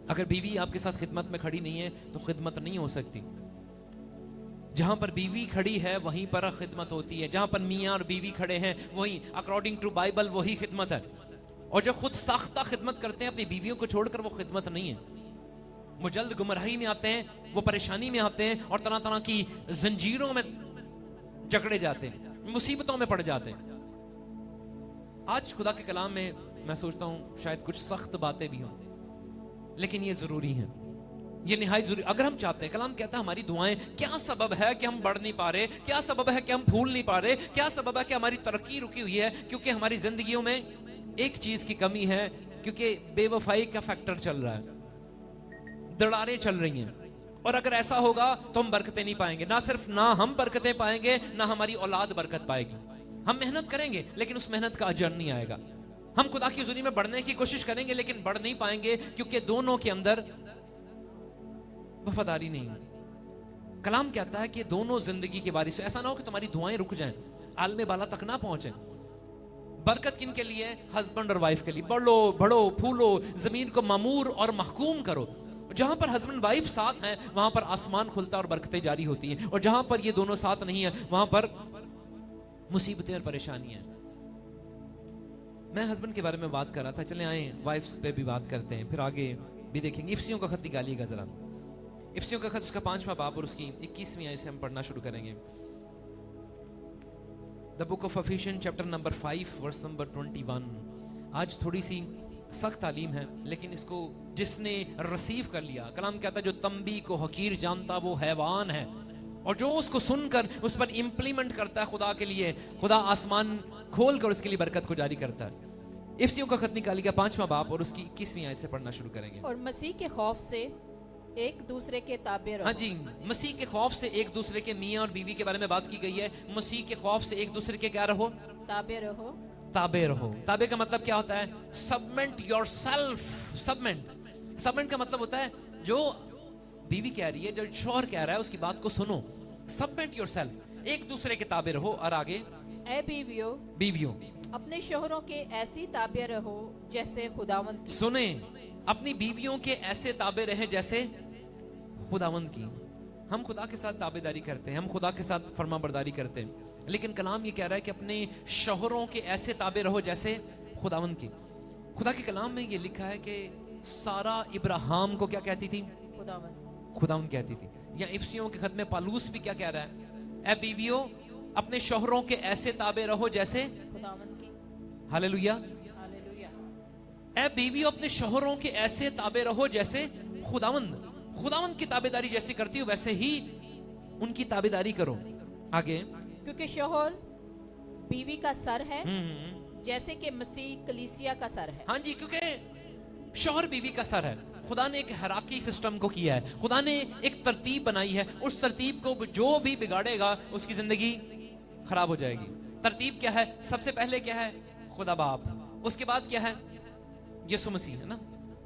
अगर बीवी आपके साथ खिदमत में खड़ी नहीं है तो खिदमत नहीं हो सकती। जहां पर बीवी खड़ी है वहीं पर खिदमत होती है। जहां पर मियां और बीवी खड़े हैं वहीं अकॉर्डिंग टू बाइबल वही खिदमत है। और जो खुद साख्ता खिदमत करते हैं अपनी बीवियों को छोड़कर, वो खिदमत नहीं है। वो जल्द गुमराही में आते हैं, वो परेशानी में आते हैं और तरह तरह की जंजीरों में जकड़े जाते हैं, मुसीबतों में पड़ जाते हैं। आज खुदा के कलाम में मैं सोचता हूं शायद कुछ सख्त बातें भी हों, लेकिन ये जरूरी है, ये निहायत जरूरी। अगर हम चाहते हैं, कलाम कहता है हमारी दुआएं, क्या सबब है कि हम बढ़ नहीं पा रहे, क्या सबब है कि हम फूल नहीं पा रहे, क्या सबब है कि हमारी तरक्की रुकी हुई है? क्योंकि हमारी जिंदगियों में एक चीज की कमी है, क्योंकि बेवफाई का फैक्टर चल रहा है, दरारें चल रही हैं। और अगर ऐसा होगा तो हम बरकतें नहीं पाएंगे। ना सिर्फ ना हम बरकतें पाएंगे, ना हमारी औलाद बरकत पाएगी। हम मेहनत करेंगे लेकिन उस मेहनत का अजर नहीं आएगा। हम खुदा की हुजूरी में बढ़ने की कोशिश करेंगे लेकिन बढ़ नहीं पाएंगे, क्योंकि दोनों के अंदर वफादारी नहीं है। कलाम कहता है कि दोनों जिंदगी की बारिश, ऐसा ना हो कि तुम्हारी दुआएं रुक जाएं, आलमे बाला तक ना पहुंचे। बरकत किन के लिए? हस्बैंड और वाइफ के लिए। बढ़ो बढ़ो फूलो, जमीन को मामूर और महकूम करो। जहां पर हस्बैंड वाइफ साथ हैं वहां पर आसमान खुलता और बरकतें जारी होती हैं, और जहां पर ये दोनों साथ नहीं है वहां पर मुसीबतें और परेशानियां। मैं हस्बैंड के बारे में बात कर रहा था, चले आए वाइफ्स पे भी बात करते हैं, फिर आगे भी देखेंगे। इफ्सियों का खत निकालिएगा जरा। इफ्सियों का खत उसका 5वां बाब और उसकी 21वीं आयत से हम पढ़ना शुरू करेंगे। The book of Ephesians chapter number 5 verse number 21। आज थोड़ी सी सख्त तालीम है, लेकिन इसको जिसने रिसीव कर लिया, कलाम कहता है जो तंबी को हकीर जानता वो हैवान है, और जो उसको सुनकर उस पर इंप्लीमेंट करता है खुदा के लिए, खुदा आसमान खोल कर उसके लिए बरकत को जारी करता है। इफ्सियों का खत निकालिएगा 5वां बाब और उसकी 21वीं आयत से पढ़ना शुरू करेंगे। और मसीह के खौफ से एक दूसरे के ताबे रहो। हाँ जी, मसीह के खौफ से एक दूसरे के मियाँ और बीवी के बारे में बात की गई है। मसीह के खौफ से एक दूसरे के क्या रहो? ताबे रहो। ताबे रहो। ताबे का मतलब क्या होता है? सबमेंट योरसेल्फ। सबमेंट का मतलब होता है जो बीवी कह रही है, जो शौहर कह रहा है, उसकी बात को सुनो। सबमेंट योरसेल्फ, एक दूसरे के ताबे रहो। और आगे, ऐ बीवियों, बीवियों अपने शोहरों के ऐसी ताबे रहो जैसे खुदावंद की। सुने, अपनी बीवियों के ऐसे ताबे रहे जैसे खुदावंद की। हम खुदा के साथ ताबेदारी करते हैं, हम खुदा के साथ फरमाबरदारी करते हैं, लेकिन कलाम ये कह रहा है कि अपने शोहरों के ऐसे ताबे रहो जैसे खुदावंद की। खुदा के कलाम में ये लिखा है कि सारा इब्राहिम को क्या कहती थी? खुदावंद कहती थी। या इफिसियों के खत में पालूस भी क्या कह रहा है? ऐ बीवियों, अपने शोहरों के ऐसे ताबे रहो जैसे खुदावंद की। हालेलुया। हालेलुया। ऐ बीवियों, अपने शोहरों के ऐसे ताबे रहो जैसे खुदावंद की ताबेदारी जैसे करती हो वैसे ही उनकी ताबेदारी करो। आगे, क्योंकि शोहर बीवी का सर है, जैसे कि मसीह कलीसिया का सर है। हाँ जी, क्योंकि शोहर बीवी का सर है। खुदा ने एक हैराकी सिस्टम को किया है, खुदा ने एक तरतीब बनाई है। उस तरतीब को जो भी बिगाड़ेगा उसकी जिंदगी खराब हो जाएगी। तरतीब क्या है? सबसे पहले क्या है? खुदा बाप। उसके बाद क्या है? यीशु मसीह, है ना।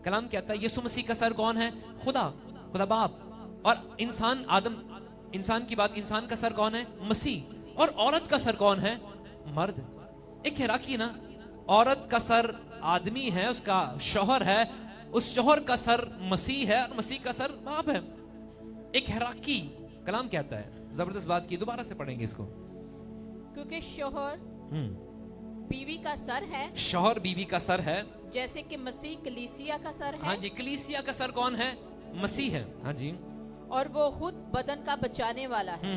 कलाम कहता है यीशु मसीह का सर कौन है? खुदा बाप। और इंसान की बात, इंसान का सर कौन है? मसीह। और औरत का सर कौन है? मर्द। एक हैराकी ना, औरत का सर आदमी है, उसका शौहर है, उस शौहर का सर मसीह है, और मसीह का सर बाप है। एक हैराकी कलाम कहता है, जबरदस्त बात की। दोबारा से पढ़ेंगे इसको। क्योंकि शौहर बीवी का सर है, शौहर बीवी का सर है, जैसे कि मसीह कलीसिया का सर है। हाँ जी, कलीसिया का सर कौन है? मसीह है। हाँ जी। और वो खुद बदन का बचाने वाला है।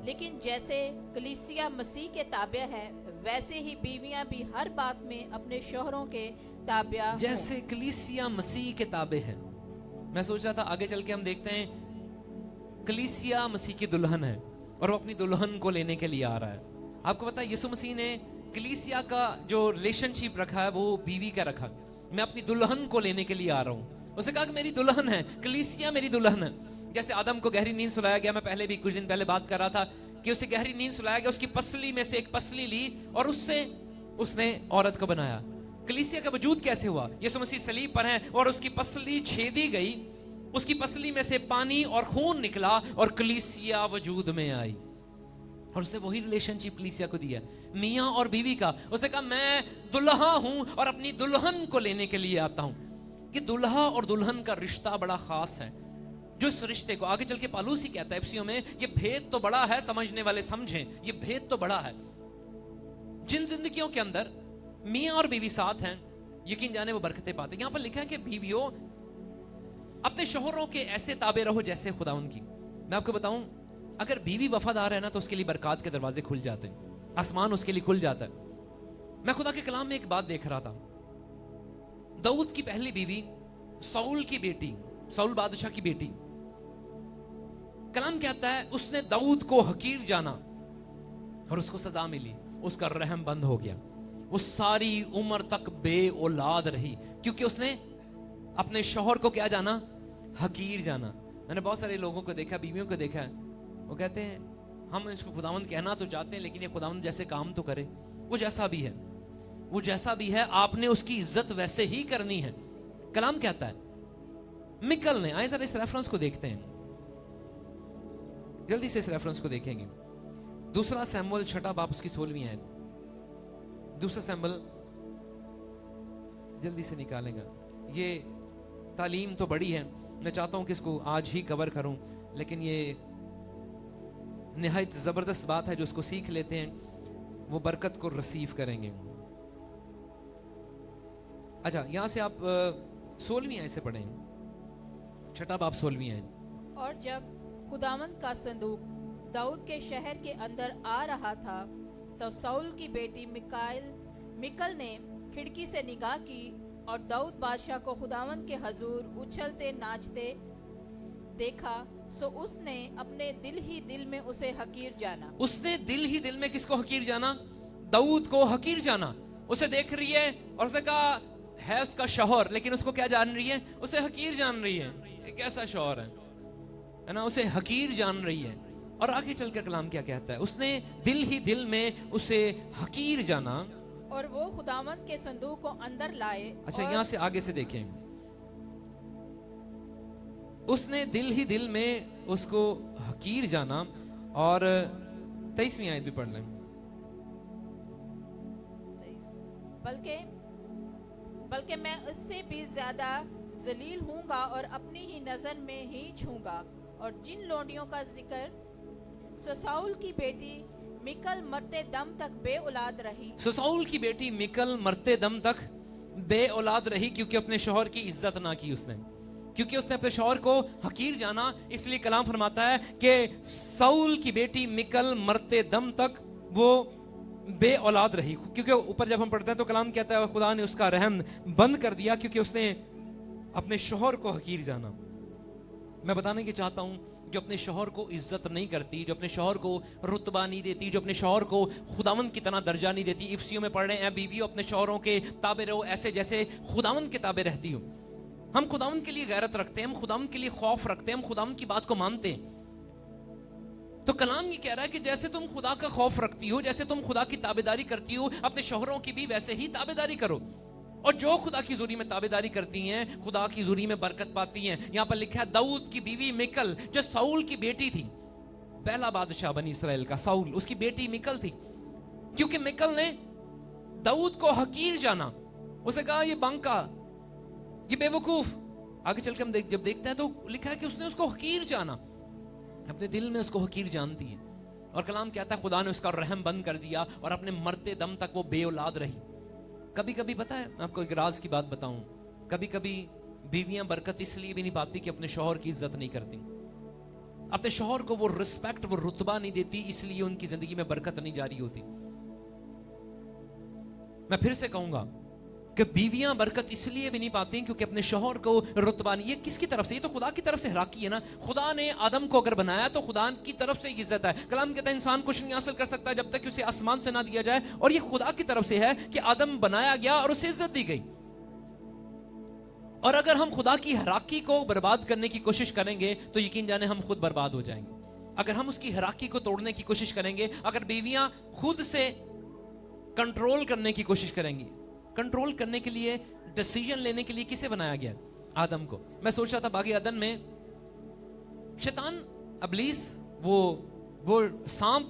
लेकिन जैसे कलीसिया मसीह के ताबे है, वैसे ही बीवियां भी हर बात में अपने शोहरों के ताबे। जैसे कलीसिया मसीह के ताबे है। मैं सोच रहा था आगे चल के हम देखते हैं कलीसिया मसीह की दुल्हन है और वो अपनी दुल्हन को लेने के लिए आ रहा है। आपको पता है यीशु मसीह ने कलीसिया का जो रिलेशनशिप रखा है वो बीवी का रखा। मैं अपनी दुल्हन को लेने के लिए आ रहा हूँ। उसने कहा कि मेरी दुल्हन है, कलीसिया मेरी दुल्हन है। जैसे आदम को गहरी नींद सुलाया गया, मैं पहले भी कुछ दिन पहले बात कर रहा था कि उसे गहरी नींद सुलाया गया, उसकी पसली में से एक पसली ली और उससे उसने औरत को बनाया। कलीसिया का वजूद कैसे हुआ? यीशु मसीह सलीब पर है और उसकी पसली छेदी गई, उसकी पसली में से पानी और खून निकला और कलीसिया वजूद में आई। और उसने वही रिलेशनशिप कलीसिया को दिया, मियाँ और बीवी का। उसने कहा मैं दुल्हा हूं और अपनी दुल्हन को लेने के लिए आता हूं। कि दुल्हा और दुल्हन का रिश्ता बड़ा खास है। जो इस रिश्ते को आगे चल के पालूस ही कहता है एफिसियों में, ये भेद तो बड़ा है, समझने वाले समझें, ये भेद तो बड़ा है। जिन जिंदगियों के अंदर मियाँ और बीवी साथ हैं, यकीन जाने वो बरकतें पाते। यहां पर लिखा है कि बीवियों अपने शोहरों के ऐसे ताबे रहो जैसे खुदा उनकी। मैं आपको बताऊं, अगर बीवी वफादार है ना तो उसके लिए बरकत के दरवाजे खुल जाते हैं, आसमान उसके लिए खुल जाता है। मैं खुदा के कलाम में एक बात देख रहा था। दाऊद की पहली बीवी साउल की बेटी, साउल बादशाह की बेटी, कलाम कहता है उसने दाऊद को हकीर जाना और उसको सजा मिली, उसका रहम बंद हो गया। वो सारी उम्र तक बे औलाद रही क्योंकि उसने अपने शौहर को क्या जाना? हकीर जाना। मैंने बहुत सारे लोगों को देखा, बीवियों को देखा है, वो कहते हैं हम इसको खुदावंद कहना तो चाहते हैं लेकिन ये खुदावंद जैसे काम तो करे। वो जैसा भी है, वो जैसा भी है, आपने उसकी इज्जत वैसे ही करनी है। कलाम कहता है मिकल ने, आए जरा इस रेफरेंस को देखते हैं, जल्दी से इस रेफरेंस को देखेंगे। दूसरा सैमुएल 6 बाब उसकी 16वीं आयत। दूसरा सैमुएल जल्दी से निकालेगा। ये तालीम तो बड़ी है, मैं चाहता हूं कि इसको आज ही कवर करूं, लेकिन ये निहायत जबरदस्त बात है। जो इसको सीख लेते हैं वो बरकत को रिसीव करेंगे। अच्छा, यहां से आप 16वीं आयत से पढ़ें, 6 बाब 16वीं आयत। और जब खुदावंद का संदूक दाऊद के शहर के अंदर आ रहा था तो साउल की बेटी मिकल ने खिड़की से निगाह की और दाऊद बादशाह को खुदावंद के हजूर उछलते नाचते देखा। सो उसने अपने दिल ही दिल में उसे हकीर जाना। उसने दिल ही दिल में किसको हकीर जाना? दाऊद को हकीर जाना। उसे देख रही है और उसने कहा है उसका शौहर, लेकिन उसको क्या जान रही है? उसे हकीर जान रही है। ایک ایسا شوہر ہے نا, اسے حقیر جان رہی ہے. اور آگے چل کر کلام کیا کہتا ہے, اس نے دل ہی دل میں اسے حقیر جانا. اور وہ خداوند کے صندوق کو اندر لائے. اچھا اور یہاں سے آگے سے دیکھیں, اس نے دل ہی دل میں اس کو حقیر جانا. اور 23ویں آیت بھی پڑھ لیں. بلکہ میں اس سے بھی زیادہ ذلیل ہوں گا اور اپنی ہی نظر میں ہی چھوں گا. اور جن لونڈیوں کا ذکر سساؤل کی بیٹی مکل مرتے دم تک بے اولاد رہی. سساؤل کی بیٹی مکل مرتے دم تک بے اولاد رہی, کیونکہ اپنے شوہر کی عزت نہ کی اس نے, کیونکہ اس نے اپنے شوہر کو حقیر جانا. اس لیے کلام فرماتا ہے کہ ساؤل کی بیٹی مکل مرتے دم تک وہ بے اولاد رہی. کیونکہ اوپر جب ہم پڑھتے ہیں تو کلام کہتا ہے خدا نے اس کا رحم بند کر دیا, کیونکہ اس نے اپنے شوہر کو حقیر جانا. میں بتانے کی چاہتا ہوں, جو اپنے شوہر کو عزت نہیں کرتی, جو اپنے شوہر کو رتبہ نہیں دیتی, جو اپنے شوہر کو خداوند کی طرح درجہ نہیں دیتی. افسیوں میں پڑھ رہے ہیں, بیویوں اپنے شوہروں کے تابع رہو ایسے جیسے خداوند کے تابع رہتی ہو. ہم خداوند کے لیے غیرت رکھتے ہیں, ہم خداوند کے لیے خوف رکھتے ہیں, ہم خداوند کی بات کو مانتے ہیں. تو کلام یہ کہہ رہا ہے کہ جیسے تم خدا کا خوف رکھتی ہو, جیسے تم خدا کی تابعداری کرتی ہو, اپنے شوہروں کی بھی ویسے ہی تابعداری کرو. اور جو خدا کی حضوری میں تابعداری کرتی ہیں خدا کی حضوری میں برکت پاتی ہیں. یہاں پر لکھا ہے داؤد کی بیوی مکل جو ساؤل کی بیٹی تھی, پہلا بادشاہ بنی اسرائیل کا ساؤل, اس کی بیٹی مکل تھی. کیونکہ مکل نے داؤد کو حقیر جانا, اسے کہا یہ بنکا, یہ بے وقوف. آگے چل کے ہم جب دیکھتے ہیں تو لکھا ہے کہ اس نے اس کو حقیر جانا, اپنے دل میں اس کو حقیر جانتی ہے. اور کلام کہتا ہے خدا نے اس کا رحم بند کر دیا اور اپنے مرتے دم تک وہ بے اولاد رہی. کبھی کبھی پتہ ہے, میں آپ کو ایک راز کی بات بتاؤں, کبھی کبھی بیویاں برکت اس لیے بھی نہیں پاتی کہ اپنے شوہر کی عزت نہیں کرتی, اپنے شوہر کو وہ رسپیکٹ, وہ رتبہ نہیں دیتی, اس لیے ان کی زندگی میں برکت نہیں جاری ہوتی. میں پھر سے کہوں گا کہ بیویاں برکت اس لیے بھی نہیں پاتی کیونکہ اپنے شوہر کو رتبہ نہیں. یہ کس کی طرف سے؟ یہ تو خدا کی طرف سے ہراکی ہے نا. خدا نے آدم کو اگر بنایا تو خدا کی طرف سے عزت ہے. کلام کہتا ہے انسان کچھ نہیں حاصل کر سکتا جب تک اسے آسمان سے نہ دیا جائے, اور یہ خدا کی طرف سے ہے کہ آدم بنایا گیا اور اسے عزت دی گئی. اور اگر ہم خدا کی ہراکی کو برباد کرنے کی کوشش کریں گے تو یقین جانے ہم خود برباد ہو جائیں گے. اگر ہم اس کی ہراکی کو توڑنے کی کوشش کریں گے, اگر بیویاں خود سے کنٹرول کرنے کی کوشش کریں گی, کنٹرول کرنے کے لیے, ڈیسیژن لینے کے لیے کسے بنایا گیا؟ آدم کو. میں سوچ رہا تھا باغ عدن میں شیطان ابلیس وہ سانپ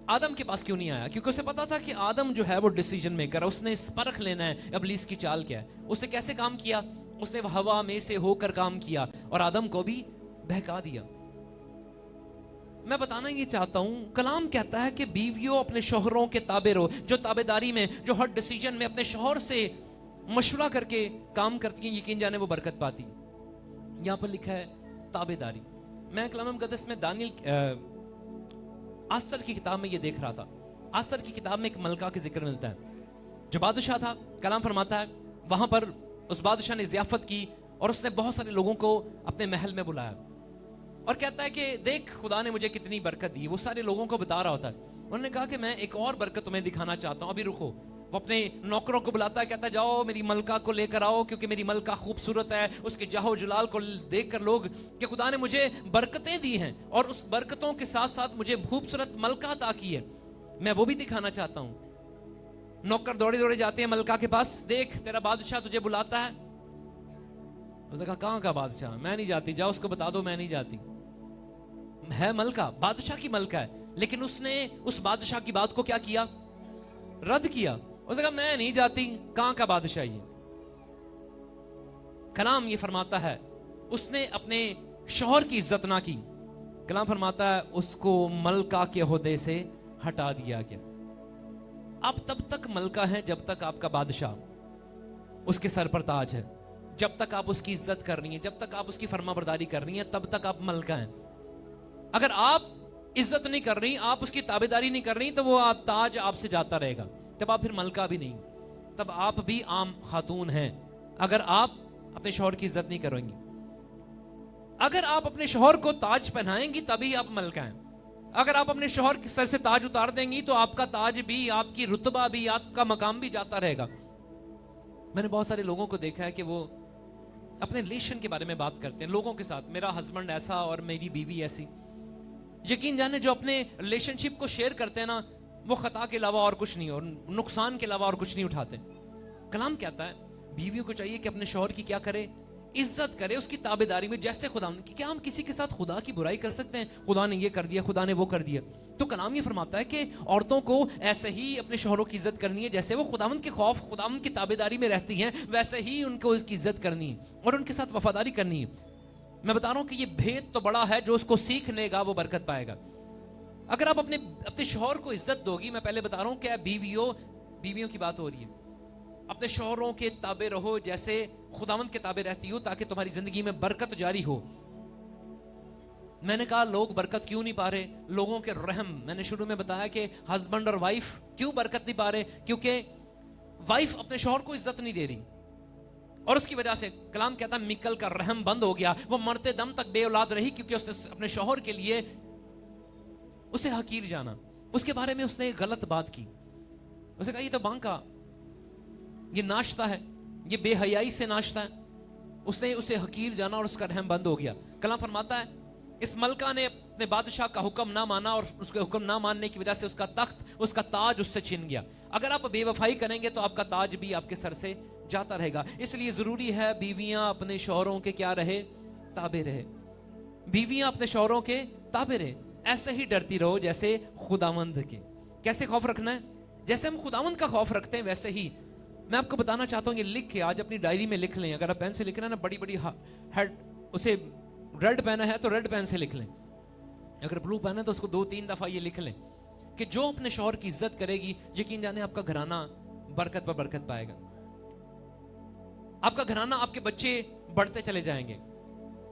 آدم کے پاس کیوں نہیں آیا؟ کیونکہ اسے پتا تھا کہ آدم جو ہے وہ ڈیسیژن میکر ہے, اس نے پرکھ لینا ہے ابلیس کی چال کیا ہے. اس نے کیسے کام کیا؟ اس نے ہوا میں سے ہو کر کام کیا اور آدم کو بھی بہکا دیا. میں بتانا یہ چاہتا ہوں, کلام کہتا ہے کہ بیویوں اپنے شوہروں کے تابع رہو, جو تابعداری میں, جو ہر ڈیسیژن میں اپنے شوہر سے مشورہ کر کے کام کرتی ہیں, یقین جانے وہ برکت پاتی. یہاں پر لکھا ہے تابعداری. میں کلام مقدس میں دانیل آستر کی کتاب میں یہ دیکھ رہا تھا. آستر کی کتاب میں ایک ملکہ کے ذکر ملتا ہے جو بادشاہ تھا. کلام فرماتا ہے وہاں پر اس بادشاہ نے ضیافت کی اور اس نے بہت سارے لوگوں کو اپنے محل میں بلایا اور کہتا ہے کہ دیکھ خدا نے مجھے کتنی برکت دی. وہ سارے لوگوں کو بتا رہا ہوتا ہے. انہوں نے کہا کہ میں ایک اور برکت تمہیں دکھانا چاہتا ہوں, ابھی رکو. وہ اپنے نوکروں کو بلاتا ہے, کہتا ہے جاؤ میری ملکہ کو لے کر آؤ, کیونکہ میری ملکہ خوبصورت ہے. اس کے جاہ و جلال کو دیکھ کر لوگ کہ خدا نے مجھے برکتیں دی ہیں اور اس برکتوں کے ساتھ ساتھ مجھے خوبصورت ملکہ عطا کی ہے, میں وہ بھی دکھانا چاہتا ہوں. نوکر دوڑے دوڑے جاتے ہیں ملکہ کے پاس, دیکھ تیرا بادشاہ تجھے بلاتا ہے. اس نے کہا کہاں کا بادشاہ؟ میں نہیں جاتی. جاؤ اس کو بتا دو میں نہیں جاتی. ہے ملکہ, بادشاہ کی ملکہ ہے, لیکن اس نے اس بادشاہ کی بات کو کیا کیا؟ رد کیا. اس نے کہا میں نہیں جاتی. کہاں کا بادشاہ یہ؟ کلام یہ فرماتا ہے اس نے اپنے شوہر کی عزت نہ کی. کلام فرماتا ہے اس کو ملکہ کے عہدے سے ہٹا دیا گیا. آپ تب تک ملکہ ہیں جب تک آپ کا بادشاہ اس کے سر پر تاج ہے, جب تک آپ اس کی عزت کر رہی ہیں, جب تک آپ اس کی فرما برداری کر رہی ہیں, تب تک آپ ملکہ ہیں. اگر آپ عزت نہیں کر رہی, آپ اس کی تابعداری نہیں کر رہی, تو وہ تاج آپ سے جاتا رہے گا. تب آپ پھر ملکہ بھی نہیں, تب آپ بھی عام خاتون ہیں اگر آپ اپنے شوہر کی عزت نہیں کریں گی. اگر آپ اپنے شوہر کو تاج پہنائیں گی تبھی آپ ملکہ ہیں. اگر آپ اپنے شوہر کے سر سے تاج اتار دیں گی تو آپ کا تاج بھی, آپ کی رتبہ بھی, آپ کا مقام بھی جاتا رہے گا. میں نے بہت سارے لوگوں کو دیکھا ہے کہ وہ اپنے ریلیشن کے بارے میں بات کرتے ہیں لوگوں کے ساتھ, میرا ہسبینڈ ایسا اور میری بیوی ایسی. یقین جانے جو اپنے ریلیشن شپ کو شیئر کرتے ہیں نا, وہ خطا کے علاوہ اور کچھ نہیں, اور نقصان کے علاوہ اور کچھ نہیں اٹھاتے. کلام کہتا ہے بیویوں کو چاہیے کہ اپنے شوہر کی کیا کرے, عزت کرے, اس کی تابعداری میں, جیسے خدا. کیا ہم کسی کے ساتھ خدا کی برائی کر سکتے ہیں؟ خدا نے یہ کر دیا, خدا نے وہ کر دیا. تو کلام یہ فرماتا ہے کہ عورتوں کو ایسے ہی اپنے شوہروں کی عزت کرنی ہے, جیسے وہ خداوند کے خوف, خداوند کی تابعداری میں رہتی ہیں, ویسے ہی ان کو اس کی عزت کرنی ہے اور ان کے ساتھ وفاداری کرنی ہے. میں بتا رہا ہوں کہ یہ بھید تو بڑا ہے, جو اس کو سیکھنے گا وہ برکت پائے گا. اگر آپ اپنے شوہر کو عزت دو گی, میں پہلے بتا رہا ہوں کہ بیویوں کی بات ہو رہی ہے, اپنے شوہروں کے تابع رہو جیسے خداوند کے تابع رہتی ہو, تاکہ تمہاری زندگی میں برکت جاری ہو. میں نے کہا لوگ برکت کیوں نہیں پا رہے؟ لوگوں کے رحم. میں نے شروع میں بتایا کہ ہسبینڈ اور وائف کیوں برکت نہیں پا رہے, کیونکہ وائف اپنے شوہر کو عزت نہیں دے رہی, اور اس کی وجہ سے کلام کہتا ہے مکل کا رحم بند ہو گیا, وہ مرتے دم تک بے اولاد رہی, کیونکہ اس نے اپنے شوہر کے لیے اسے حقیر جانا, اس کے بارے میں اس نے غلط بات کی. اسے کہا یہ تو بانکا, یہ ناشتا ہے, یہ بے حیائی سے ناشتا ہے. اس نے اسے حقیر جانا اور اس کا رحم بند ہو گیا. کلام فرماتا ہے اس ملکہ نے اپنے بادشاہ کا حکم نہ مانا, اور اس کے حکم نہ ماننے کی وجہ سے اس کا تخت, اس کا تاج اس سے چھن گیا. اگر آپ بے وفائی کریں گے تو آپ کا تاج بھی آپ کے سر سے جاتا رہے گا. اس لیے ضروری ہے بیویاں اپنے شوہروں کے کیا رہے, تابع رہے. بیویاں اپنے شوہروں کے تابع رہے. ایسے ہی ڈرتی رہو جیسے خداوند کے. کیسے خوف رکھنا ہے؟ جیسے ہم خداوند کا خوف رکھتے ہیں ویسے ہی. میں آپ کو بتانا چاہتا ہوں, یہ لکھ کے آج اپنی ڈائری میں لکھ لیں. اگر آپ پین سے لکھ رہے ہیں نا, بڑی بڑی ہیڈ, اسے ریڈ پین ہے تو ریڈ پین سے لکھ لیں, اگر بلو پین ہے تو اس کو 2-3 دفعہ یہ لکھ لیں کہ جو اپنے شوہر کی عزت کرے گی, یقین جانے آپ کا گھرانہ برکت پر برکت پائے گا. آپ کا گھرانہ, آپ کے بچے بڑھتے چلے جائیں گے.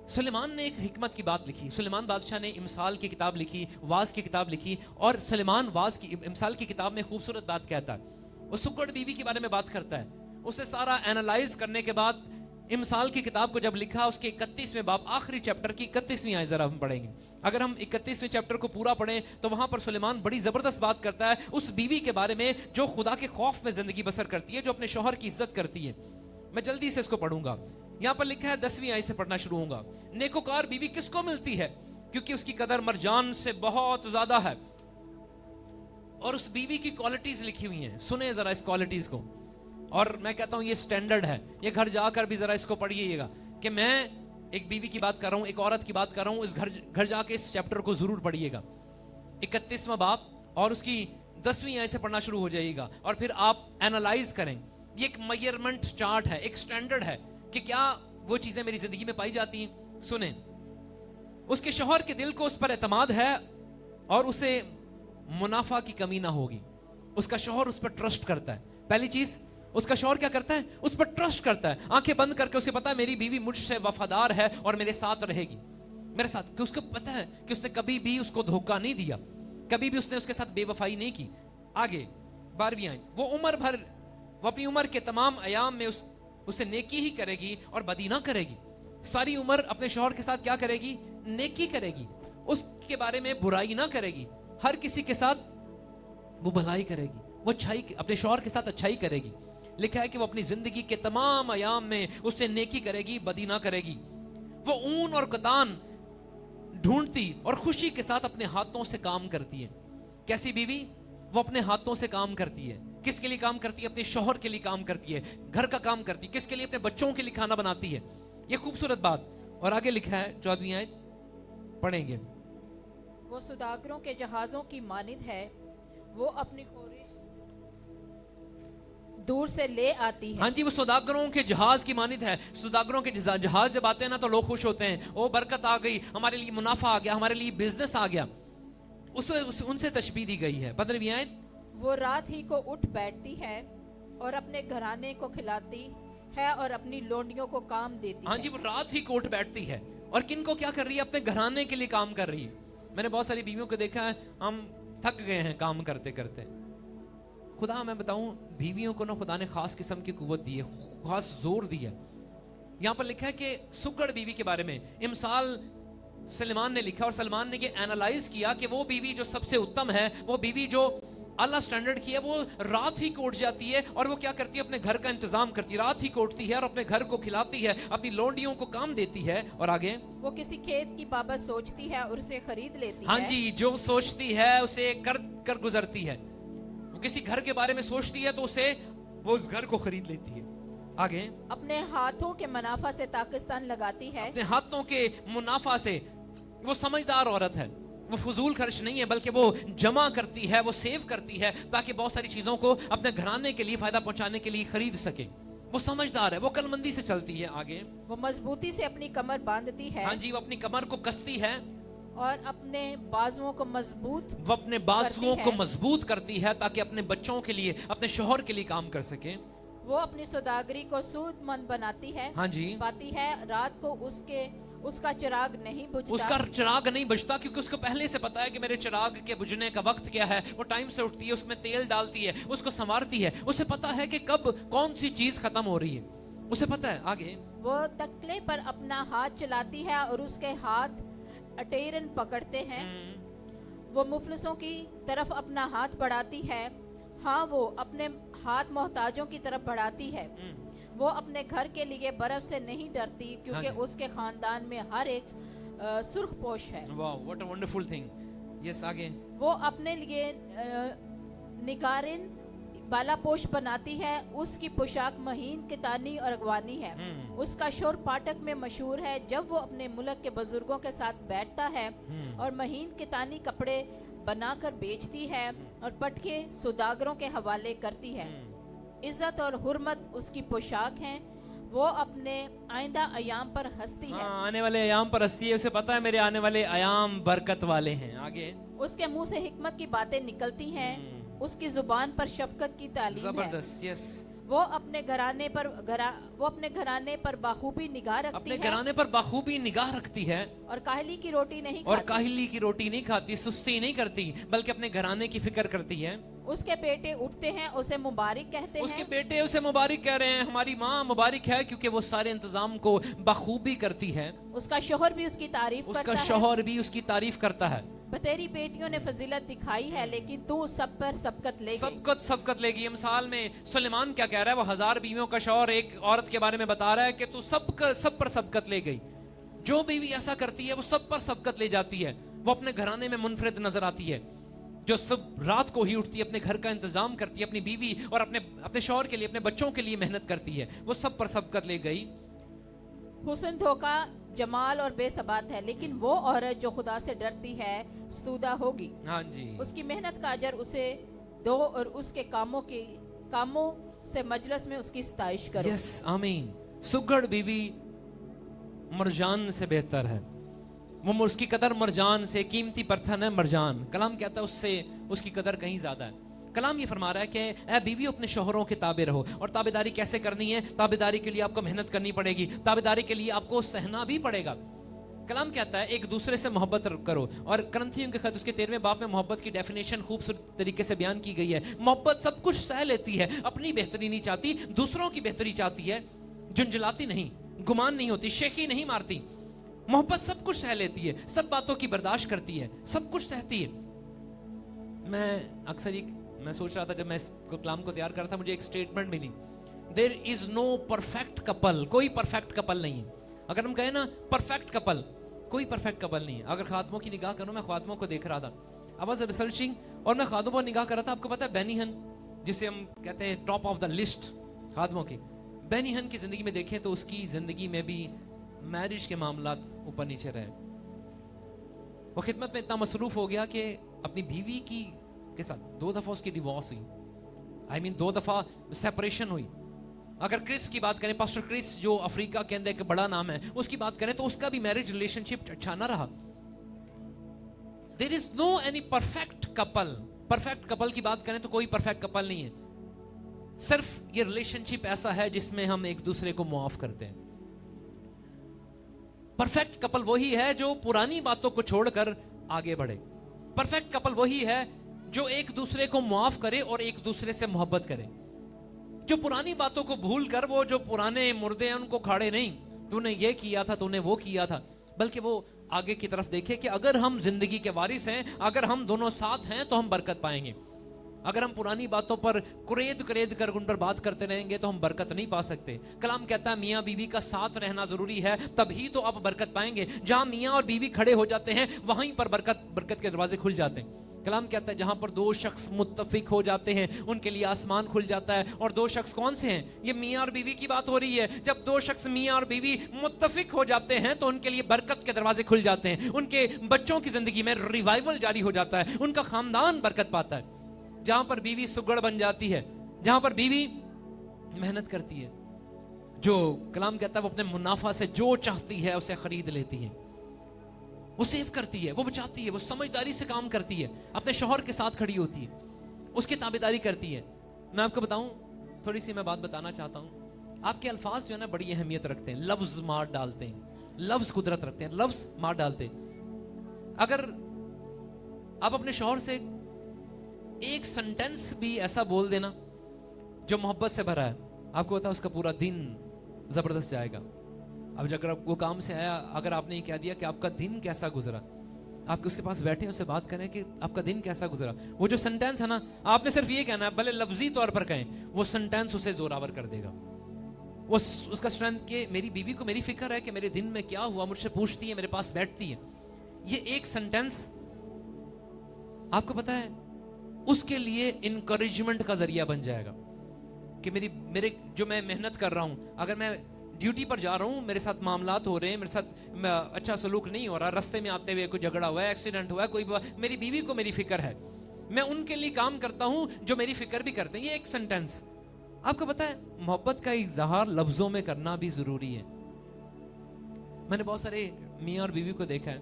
سلیمان نے ایک حکمت کی بات لکھی. سلیمان بادشاہ نے امثال کی کتاب لکھی, واز کی کتاب لکھی, اور سلیمان امثال کی کتاب میں خوبصورت بات کہتا ہے. وہ سکڑ بیوی کے بارے میں بات کرتا ہے. اسے سارا اینالائز کرنے کے بعد امثال کی کتاب کو جب لکھا, اس کے 31ویں باب آخری چیپٹر کی 31ویں آیت ذرا ہم پڑھیں گے. اگر ہم 31ویں چیپٹر کو پورا پڑھیں تو وہاں پر سلیمان بڑی زبردست بات کرتا ہے اس بیوی کے بارے میں جو خدا کے خوف میں زندگی بسر کرتی ہے, جو اپنے شوہر کی عزت کرتی ہے. میں جلدی سے اس کو پڑھوں گا. یہاں پر لکھا ہے 10ویں آیت سے پڑھنا شروع ہوں گا. نیکوکار بیوی کس کو ملتی ہے؟ کیونکہ اس کی قدر مرجان سے بہت زیادہ ہے. اور اس بیوی کی کوالٹیز لکھی ہوئی ہیں, سنیں ذرا اس کوالٹیز کو. اور میں کہتا ہوں یہ سٹینڈرڈ ہے, یہ گھر جا کر بھی ذرا اس کو پڑھیے گا, کہ میں ایک بیوی کی بات کر رہا ہوں, ایک عورت کی بات کر رہا ہوں. اس گھر جا کے اس چیپٹر کو ضرور پڑھیے گا, 31واں باب, اور اس کی 10ویں آیت سے پڑھنا شروع ہو جائے گا. اور پھر آپ اینالائز کریں. یہ ایک میئرمنٹ چارٹ ہے, ایک سٹینڈرڈ ہے کہ کیا وہ چیزیں میری زندگی میں پائی جاتی ہیں. سنیں, اس کے شوہر کے دل کو اس پر اعتماد ہے اور اسے منافع کی کمی نہ ہوگی. اس کا شوہر اس پر ٹرسٹ کرتا ہے. پہلی چیز, اس کا شوہر کیا کرتا ہے؟ اس پر ٹرسٹ کرتا ہے. آنکھیں بند کر کے اسے پتا ہے میری بیوی مجھ سے وفادار ہے اور میرے ساتھ رہے گی, میرے ساتھ. کہ اس کو پتا ہے کہ اس نے کبھی بھی اس کو دھوکہ نہیں دیا, کبھی بھی اس نے اس کے ساتھ بے وفائی نہیں کی. آگے 12ویں آیت, وہ اپنی عمر کے تمام ایام میں اسے نیکی ہی کرے گی اور بدی نہ کرے گی. ساری عمر اپنے شوہر کے ساتھ کیا کرے گی؟ نیکی کرے گی. اس کے بارے میں برائی نہ کرے گی. ہر کسی کے ساتھ وہ بھلائی کرے گی, وہ اچھائی, اپنے شوہر کے ساتھ اچھائی کرے گی. لکھا ہے کہ وہ اپنی زندگی کے تمام ایام میں اس سے نیکی کرے گی, بدی نہ کرے گی. وہ اون اور کتان ڈھونڈتی اور خوشی کے ساتھ اپنے ہاتھوں سے کام کرتی ہے. کیسی بیوی؟ وہ اپنے ہاتھوں سے کام کرتی ہے. کس کے لیے کام کرتی ہے؟ اپنے شوہر کے لیے کام کرتی ہے, گھر کا کام کرتی ہے. کس کے لیے؟ اپنے بچوں کے لیے کھانا بناتی ہے. یہ خوبصورت بات. اور آگے لکھا ہے 14ویں آیت پڑھیں گے. وہ سوداگروں کے جہازوں کی مانند ہے, وہ اپنی خورش دور سے لے آتی ہے. ہاں جی, وہ سوداگروں کے جہاز کی مانند ہے. سوداگروں کے جہاز جب آتے ہیں نا تو لوگ خوش ہوتے ہیں, او برکت آ گئی, ہمارے لیے منافع آ گیا, ہمارے لیے بزنس آ گیا. ان سے تشبیہ دی گئی ہے. 15ویں آیت, وہ رات ہی کو اٹھ بیٹھتی ہے اور اپنے گھرانے کو کھلاتی ہے اور اپنی لونڈیوں کو کام دیتی ہے. ہاں جی, وہ رات ہی کو اٹھ بیٹھتی ہے اور کن کو کیا کر رہی ہے؟ اپنے گھرانے کے لیے کام کر رہی ہے. میں نے بہت ساری بیویوں کو دیکھا ہے, ہم تھک گئے ہیں کام کرتے کرتے. خدا میں بتاؤں, بیویوں کو نا خدا نے خاص قسم کی قوت دی ہے, خاص زور دی ہے. یہاں پر لکھا ہے کہ سکڑ بیوی کے بارے میں امثال سلیمان نے لکھا, اور سلیمان نے یہ اینالائز کیا کہ وہ بیوی جو سب سے اتم ہے, وہ بیوی جو आला स्टैंडर्ड की है, वो रात ही को उठ जाती है और वो क्या करती है, अपने घर का इंतजाम करती है, रात ही को उठती है और अपने घर को खिलाती है, अपनी लोंडियों को काम देती है। और आगे वो किसी खेत की बाबत सोचती है और उसे खरीद लेती हाँ है। जी, जो सोचती है उसे कर गुजरती है। वो किसी घर के बारे में सोचती है तो उसे वो उस घर को खरीद लेती है। आगे अपने हाथों के मुनाफा से पाकिस्तान लगाती है। अपने हाथों के मुनाफा से, वो समझदार औरत है, वो फजूल खर्च नहीं है बल्कि वो जमा करती है, वो सेव करती है ताकि बहुत सारी चीजों को अपने घराने के लिए फायदा पहुंचाने के लिए खरीद सके। वो समझदार है, वो कलमंदी से चलती है। आगे वो मजबूती से अपनी कमर बांधती है हाँ जी, वो अपनी कमर को कसती है, और अपने बाजुओं को मजबूत वो अपने बाजुओं करती को है। मजबूत करती है ताकि अपने बच्चों के लिए, अपने शोहर के लिए काम कर सके। वो अपनी सौदागरी को सूदमंद बनाती है, हाँ जी, पाती है। रात को उसका चिराग नहीं बुझता। उसका चिराग नहीं बुझता क्योंकि उसको पहले से पता है कि मेरे चिराग के बुझने का वक्त क्या है। वो टाइम से उठती है, उसमें तेल डालती है, उसको संवारती है, उसे पता है कि कब कौन सी चीज खत्म हो रही है, उसे पता है। आगे वो तकले पर अपना हाथ चलाती है और उसके हाथ अटेरन पकड़ते हैं। वो मुफलिसों की तरफ अपना हाथ बढ़ाती है। हाँ, वो अपने हाथ मोहताजों की तरफ बढ़ाती है। वो अपने घर के लिए बर्फ से नहीं डरती क्योंकि हाँ जी। उसके खानदान में हर एक सुर्ख पोश है। वाह, what a wonderful thing. Yes, आगे वो अपने लिए निगारिन बालापोश बनाती है। उसकी पोशाक महीन कितानी और अगवानी है। उसका शोर पाटक में मशहूर है। जब वो अपने मुल्क के बुजुर्गों के साथ बैठता है और महीन कितानी कपड़े बनाकर बेचती है और पटके सौदागरों के हवाले करती है। इज्जत और हुर्मत उसकी पोशाक हैं। वो अपने आइंदा अयाम पर हंसती है। हाँ, आने वाले अयाम पर हंसती है, उसे पता है मेरे आने वाले अयाम बरकत वाले हैं। आगे उसके मुंह से हिकमत की बातें निकलती हैं। उसकी जुबान पर शफकत की तालीम है। जबरदस्त। यस, वो अपने घराने पर बाखूबी निगाह रखती अपने है घराने पर बाखूबी निगाह रखती है और काहली की रोटी नहीं और खाती। काहिली की रोटी नहीं खाती, सुस्ती नहीं करती, बल्कि अपने घराने की फिक्र करती है। उसके बेटे उठते हैं, उसे मुबारक कहते उसके हैं। बेटे उसे मुबारक कह रहे हैं, हमारी माँ मुबारक है क्योंकि वो सारे इंतजाम को बखूबी करती है। उसका शोहर भी उसकी तारीफ उसका करता है। शौहर भी उसकी तारीफ करता है। तेरी बेटियों ने फजीलत दिखाई है लेकिन तू सब पर सबकत ले गई। सबकत लेगी। मिसाल में सुलेमान क्या कह रहा है, वो 1000 बीवियों का शौहर एक औरत के बारे में बता रहा है कि तू सब पर सबकत ले गई। जो बीवी ऐसा करती है वो सब पर सबकत ले जाती है। वो अपने घराने में मुनफरिद नजर आती है, जो सब रात को ही उठती है, अपने घर का इंतजाम करती है, अपनी बीवी और अपने शौहर के लिए, अपने बच्चों के लिए मेहनत करती है। वो सब पर सबकत ले गई। हुस्न, धोखा, जमाल और बेसबात है, लेकिन वो औरत जो खुदा से डरती है स्तुदा होगी। हाँ जी, उसकी मेहनत का अजर उसे दो और उसके कामों से मजलिस में उसकी सताइश करो। यस, आमीन। सुगढ़ बीवी मरजान से बेहतर है। वो उसकी कदर मरजान से, कीमती पत्थर है मरजान। कलाम कहता है उससे उसकी कदर कहीं ज्यादा है। कलाम ये फरमा रहा है कि ऐ बीवी अपने शौहरों के ताबे रहो। और ताबेदारी कैसे करनी है? ताबेदारी के लिए आपको मेहनत करनी पड़ेगी, ताबेदारी के लिए आपको सहना भी पड़ेगा। कलाम कहता है एक दूसरे से मोहब्बत करो। और करंथियों के खत उसके 13वें बाब में मोहब्बत की डेफिनेशन खूबसूरत तरीके से बयान की गई है। मोहब्बत सब कुछ सह लेती है, अपनी बेहतरी नहीं चाहती, दूसरों की बेहतरी चाहती है, झुंझलाती नहीं, गुमान नहीं होती, शेखी नहीं मारती। मोहब्बत सब कुछ सह लेती है, सब बातों की बर्दाश्त करती है, सब कुछ सहती है। मैं सोच रहा था जब मैं इस कलाम को तैयार कर रहा था, मुझे एक स्टेटमेंट मिली, there is no perfect couple. कोई परफेक्ट कपल नहीं है। अगर हम कहें ना परफेक्ट कपल, कोई परफेक्ट कपल नहीं है। अगर खादमों की निगाह करूं, मैं खादमों को देख रहा था, आई वाज रिसर्चिंग, और मैं खादमों पर निगाह कर रहा था। आपको पता है बेनी हन, जिसे हम कहते हैं टॉप ऑफ द लिस्ट खादमों की, बेनी हन की जिंदगी में देखें तो उसकी जिंदगी में भी मैरिज के मामलात ऊपर नीचे रहे। वो खिदमत में इतना मसरूफ हो गया कि अपनी बीवी के साथ 2 दफा उसकी डिवोर्स हुई, 2 दफा सेपरेशन हुई। अगर क्रिस की बात करें, पास्टर क्रिस जो अफ्रीका के अंदर एक बड़ा नाम है, उसकी बात करें तो उसका भी मैरिज रिलेशनशिप अच्छा ना रहा। There is no any perfect couple. Perfect couple की बात करें तो कोई परफेक्ट कपल नहीं है। सिर्फ ये रिलेशनशिप ऐसा है जिसमें हम एक दूसरे को माफ करते हैं। परफेक्ट कपल वही है जो पुरानी बातों को छोड़कर आगे बढ़े। परफेक्ट कपल वही है जो एक दूसरे को माफ करे और एक दूसरे से मोहब्बत करे, जो पुरानी बातों को भूल कर, वो जो पुराने मुर्दे हैं उनको खाड़े नहीं, तूने ये किया था, तूने वो किया था, बल्कि वो आगे की तरफ देखे कि अगर हम जिंदगी के वारिस हैं, अगर हम दोनों साथ हैं तो हम बरकत पाएंगे। अगर हम पुरानी बातों पर कुरेद कर उन पर बात करते रहेंगे तो हम बरकत नहीं पा सकते। कलाम कहता है मियाँ बीवी का साथ रहना जरूरी है, तभी तो आप बरकत पाएंगे। जहां मियाँ और बीवी खड़े हो जाते हैं वहीं पर बरकत के दरवाजे खुल जाते हैं। कलाम कहता है जहां पर दो शख्स मुत्तफिक हो जाते हैं उनके लिए आसमान खुल जाता है। और दो शख्स कौन से हैं? ये मियाँ और बीवी की बात हो रही है। जब दो शख्स मियाँ और बीवी मुत्तफिक हो जाते हैं तो उनके लिए बरकत के दरवाजे खुल जाते हैं, उनके बच्चों की जिंदगी में रिवाइवल जारी हो जाता है, उनका खानदान बरकत पाता है। जहां पर बीवी सुगड़ बन जाती है, जहां पर बीवी मेहनत करती है, जो कलाम कहता है वो अपने मुनाफा से जो चाहती है उसे खरीद लेती है, वो सेव करती है, वो बचाती है, वो समझदारी से काम करती है, अपने शौहर के साथ खड़ी होती है, उसकी ताबेदारी करती है। मैं आपको बताऊं, थोड़ी सी मैं बात बताना चाहता हूं। आपके अल्फाज जो है ना बड़ी अहमियत रखते हैं, लफ्ज मार डालते हैं, लफ्ज कुदरत रखते हैं, लफ्ज मार डालते हैं। अगर आप अपने शौहर से एक सेंटेंस भी ऐसा बोल देना जो मोहब्बत से भरा है, आपको पता है उसका पूरा दिन जबरदस्त जाएगा। अब अगर वो काम से आया, अगर आपने ये कह दिया कि आपका दिन कैसा गुजरा, आप उसके पास बैठे उससे बात करें कि आपका दिन कैसा गुजरा, वो जो सेंटेंस है ना, आपने सिर्फ ये कहना है, भले लफ्जी तौर पर कहें, वो सेंटेंस उसे जोरावर कर देगा। वो उसका स्ट्रेंथ के मेरी बीवी को मेरी फिक्र है कि मेरे दिन में क्या हुआ, मुझसे पूछती है, मेरे पास बैठती है। ये एक सेंटेंस आपको पता है उसके लिए इनकरेजमेंट का जरिया बन जाएगा कि मेरे जो मैं मेहनत कर रहा हूं, अगर मैं ड्यूटी पर जा रहा हूं, मेरे साथ मामलात हो रहे हैं, मेरे साथ अच्छा सलूक नहीं हो रहा, रास्ते में आते हुए कोई झगड़ा हुआ है, एक्सीडेंट हुआ है, कोई मेरी बीवी को मेरी फिक्र है, मैं उनके लिए काम करता हूं जो मेरी फिक्र भी करते हैं। ये एक सेंटेंस आपको पता है मोहब्बत का इजहार लफ्जों में करना भी जरूरी है। मैंने बहुत सारे मियाँ और बीवी को देखा है,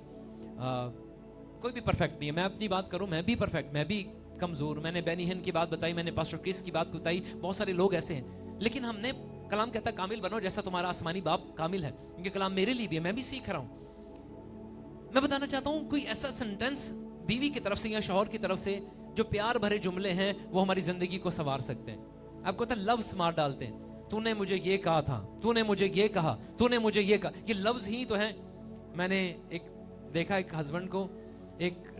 कोई भी परफेक्ट नहीं है। मैं अपनी बात करूं, मैं भी परफेक्ट, मैं भी कमजोर। मैंने बेनीहन की बात बताई, मैंने पास्टर क्रिस की बात बताई, बहुत सारे लोग ऐसे हैं, लेकिन हमने कलाम कहता है कामिल बनो जैसा तुम्हारा आसमानी बाप कामिल है। ये कलाम मेरे लिए भी है, मैं भी सीख रहा हूं। मैं बताना चाहता हूं कोई ऐसा सेंटेंस बीवी की तरफ से या शौहर की तरफ से जो प्यार भरे जुमले हैं वो हमारी जिंदगी को संवार सकते हैं। आपको पता है लफ्ज मार डालते हैं, तूने मुझे ये कहा था, तूने मुझे ये कहा, तूने मुझे ये कहा, ये लफ्ज ही तो है। मैंने एक देखा, एक हस्बैंड को,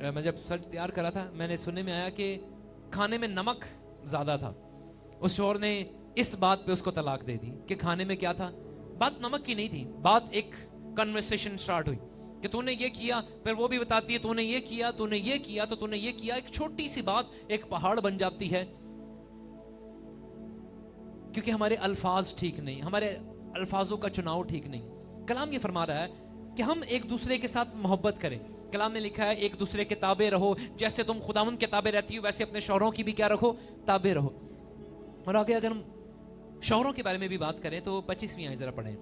मैं जब सर्च तैयार करा था, मैंने सुनने में आया कि खाने में नमक ज्यादा था। उस शौहर ने इस बात पे उसको तलाक दे दी कि खाने में क्या था, बात नमक की नहीं थी, बात एक कन्वर्सेशन स्टार्ट हुई कि तूने ये किया, फिर वो भी बताती है तूने ये किया, तूने ये किया, तो तूने ये किया। एक छोटी सी बात एक पहाड़ बन जाती है, क्योंकि हमारे अल्फाज ठीक नहीं, हमारे अल्फाजों का चुनाव ठीक नहीं। कलाम ये फरमा रहा है कि हम एक दूसरे के साथ मोहब्बत करें। कलाम ने लिखा है एक दूसरे के ताबे रहो, जैसे तुम खुदावंद के ताबे रहती हो वैसे अपने शौहरों की भी क्या रखो, ताबे रहो। और आगे अगर हम शौहरों के बारे में भी बात करें तो 25वीं आयत जरा पढ़ें,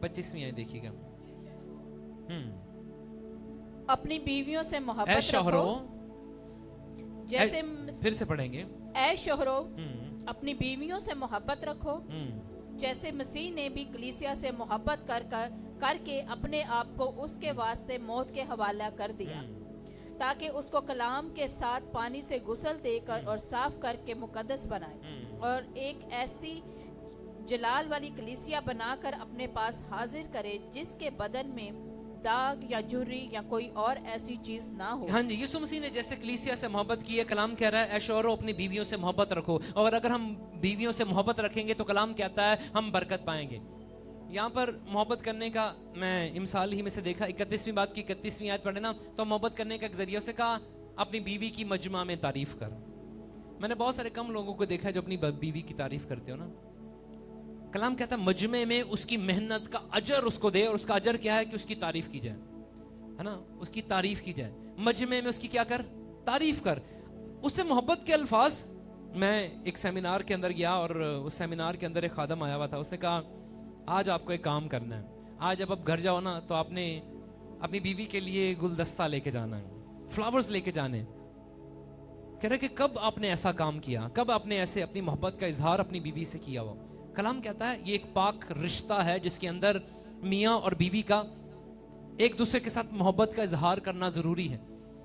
25वीं आयत देखिएगा। अपनी बीवियों से मोहब्बत ऐ शौहरों, जैसे फिर से पढ़ेंगे, ऐ शौहरों अपनी बीवियों से मोहब्बत रखो जैसे मसीह ने भी कलीसिया से मोहब्बत करके अपने आप को उसके वास्ते मौत के हवाला कर दिया, ताकि उसको कलाम के साथ पानी से गुस्ल देकर और साफ करके मुकद्दस बनाए और एक ऐसी जलाल वाली कलीसिया बनाकर अपने पास हाजिर करे जिसके बदन में दाग या झुर्री या कोई और ऐसी चीज ना हो। हाँ जी, यीशु मसीह ने जैसे कलीसिया से मोहब्बत की है, कलाम कह रहा है ऐ शौहरों अपनी बीवियों से मोहब्बत रखो। और अगर हम बीवियों से मोहब्बत रखेंगे तो कलाम कहता है हम बरकत पाएंगे। यहाँ पर मोहब्बत करने का मैं इमसाल ही में से देखा, 31वीं बात की 31वीं आयत पढ़े ना, तो मोहब्बत करने का एक जरिया से कहा अपनी बीवी की मजमा में तारीफ कर। मैंने बहुत सारे कम लोगों को देखा है जो अपनी बीवी की तारीफ करते हो ना। कलाम कहता है मजमे में उसकी मेहनत का अजर उसको दे, और उसका अजर क्या है कि उसकी तारीफ की जाए, है ना, उसकी तारीफ की जाए। मजमे में उसकी क्या कर, तारीफ कर, उससे मोहब्बत के अल्फाज। मैं एक सेमिनार के अंदर गया और उस सेमिनार के अंदर एक खादम आया हुआ था, उसने कहा आज आपको एक काम करना है, आज जब आप घर जाओ ना तो आपने अपनी बीवी के लिए गुलदस्ता लेके जाना है, फ्लावर्स लेके जाने। कह रहे कि कब आपने ऐसा काम किया, कब आपने ऐसे अपनी मोहब्बत का इजहार अपनी बीवी से किया हुआ। कलाम कहता है ये एक पाक रिश्ता है जिसके अंदर मियाँ और बीवी का एक दूसरे के साथ मोहब्बत का इजहार करना जरूरी है,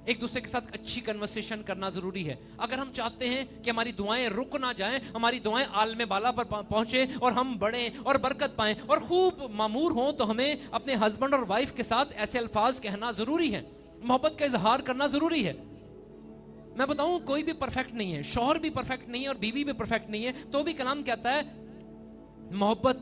एक दूसरे के साथ अच्छी कन्वर्सेशन करना जरूरी है। अगर हम चाहते हैं कि हमारी दुआएं रुक ना जाएं, हमारी दुआएं आलमे बाला पर पहुंचे और हम बढ़ें और बरकत पाएं और खूब मामूर हों, तो हमें अपने हस्बैंड और वाइफ के साथ ऐसे अल्फाज कहना जरूरी है, मोहब्बत का इजहार करना जरूरी है। मैं बताऊं कोई भी परफेक्ट नहीं है, शौहर भी परफेक्ट नहीं है और बीवी भी परफेक्ट नहीं है, तो भी कलाम कहता है मोहब्बत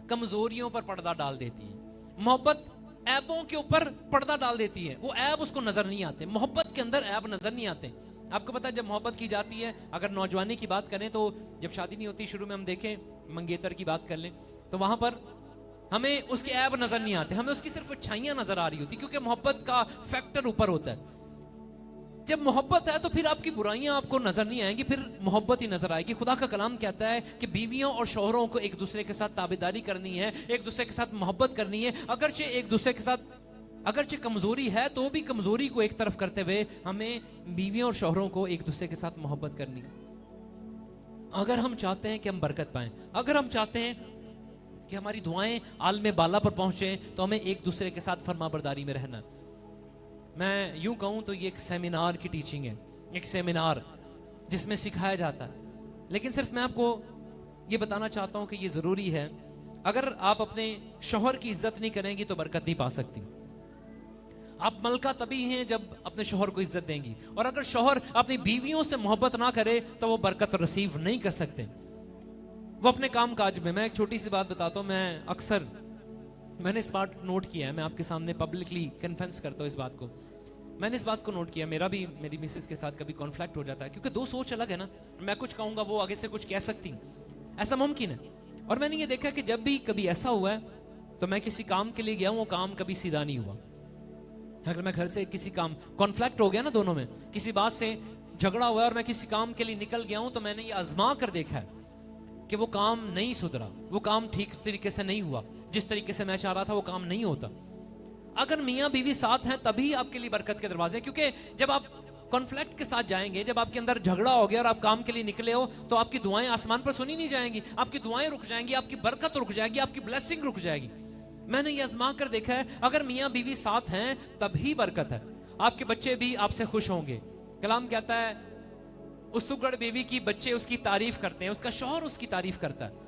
कमजोरियों पर पर्दा डाल देती है, मोहब्बत ऐबों के ऊपर पर्दा डाल देती है। वो ऐब उसको नजर नहीं आते, मोहब्बत के अंदर ऐब नजर नहीं आते। आपको पता है जब मोहब्बत की जाती है, अगर नौजवानी की बात करें तो जब शादी नहीं होती, शुरू में हम देखें मंगेतर की बात कर लें तो वहां पर हमें उसके ऐब नजर नहीं आते, हमें उसकी सिर्फ अच्छाइयां नजर आ रही होती, क्योंकि मोहब्बत का फैक्टर ऊपर होता है। जब मोहब्बत है तो फिर आपकी बुराइयां आपको नजर नहीं आएंगी, फिर मोहब्बत ही नजर आएगी। खुदा का कलाम कहता है कि बीवियों और शौहरों को एक दूसरे के साथ ताबेदारी करनी है, एक दूसरे के साथ मोहब्बत करनी है। अगरचे एक दूसरे के साथ अगरचे कमजोरी है तो भी कमजोरी को एक तरफ करते हुए हमें बीवियों और शौहरों को एक दूसरे के साथ मोहब्बत करनी है। अगर हम चाहते हैं कि हम बरकत पाएं, अगर हम चाहते हैं कि हमारी दुआएं आलमे बाला पर पहुंचे, तो हमें एक दूसरे के साथ फरमाबरदारी में रहना। मैं यूं कहूं तो ये एक सेमिनार की टीचिंग है, एक सेमिनार जिसमें सिखाया जाता है। लेकिन सिर्फ मैं आपको ये बताना चाहता हूं कि ये जरूरी है। अगर आप अपने शौहर की इज्जत नहीं करेंगी तो बरकत नहीं पा सकती। आप मलका तभी हैं जब अपने शौहर को इज्जत देंगी, और अगर शौहर अपनी बीवियों से मोहब्बत ना करे तो वो बरकत रिसीव नहीं कर सकते। वो अपने काम काज में, मैं एक छोटी सी बात बताता हूं, मैंने इस बात नोट किया है, मैं आपके सामने पब्लिकली कन्फेंस करता हूं इस बात को। मैंने इस बात को नोट किया, मेरी मिसेस के साथ कभी कॉन्फ्लिक्ट हो जाता है, क्योंकि दो सोच अलग है ना। मैं कुछ कहूंगा, वो आगे से कुछ कह सकती, ऐसा मुमकिन है। और मैंने ये देखा कि जब भी कभी ऐसा हुआ है तो मैं किसी काम के लिए गया हूं, वो काम कभी सीधा नहीं हुआ। अगर मैं घर से किसी काम कॉन्फ्लिक्ट हो गया ना, दोनों में किसी बात से झगड़ा हुआ है और मैं किसी काम के लिए निकल गया हूं, तो मैंने ये आजमा कर देखा है कि वो काम नहीं सुधरा, वो काम ठीक तरीके से नहीं हुआ, जिस तरीके से मैं चाह रहा था वो काम नहीं होता। अगर मियां बीवी साथ हैं तभी आपके लिए बरकत के दरवाजे, क्योंकि जब आप कॉन्फ्लिक्ट के साथ जाएंगे, जब आपके अंदर झगड़ा हो गया और आप काम के लिए निकले हो, तो आपकी दुआएं आसमान पर सुनी नहीं जाएंगी, आपकी दुआएं रुक जाएंगी, आपकी बरकत रुक जाएगी, आपकी ब्लेसिंग रुक जाएगी। मैंने ये आजमा कर देखा है, अगर मियां बीवी साथ हैं तभी बरकत है। आपके बच्चे भी आपसे खुश होंगे। कलाम कहता है उस सुगड़ बीवी की बच्चे उसकी तारीफ करते हैं, उसका शौहर उसकी तारीफ करता है।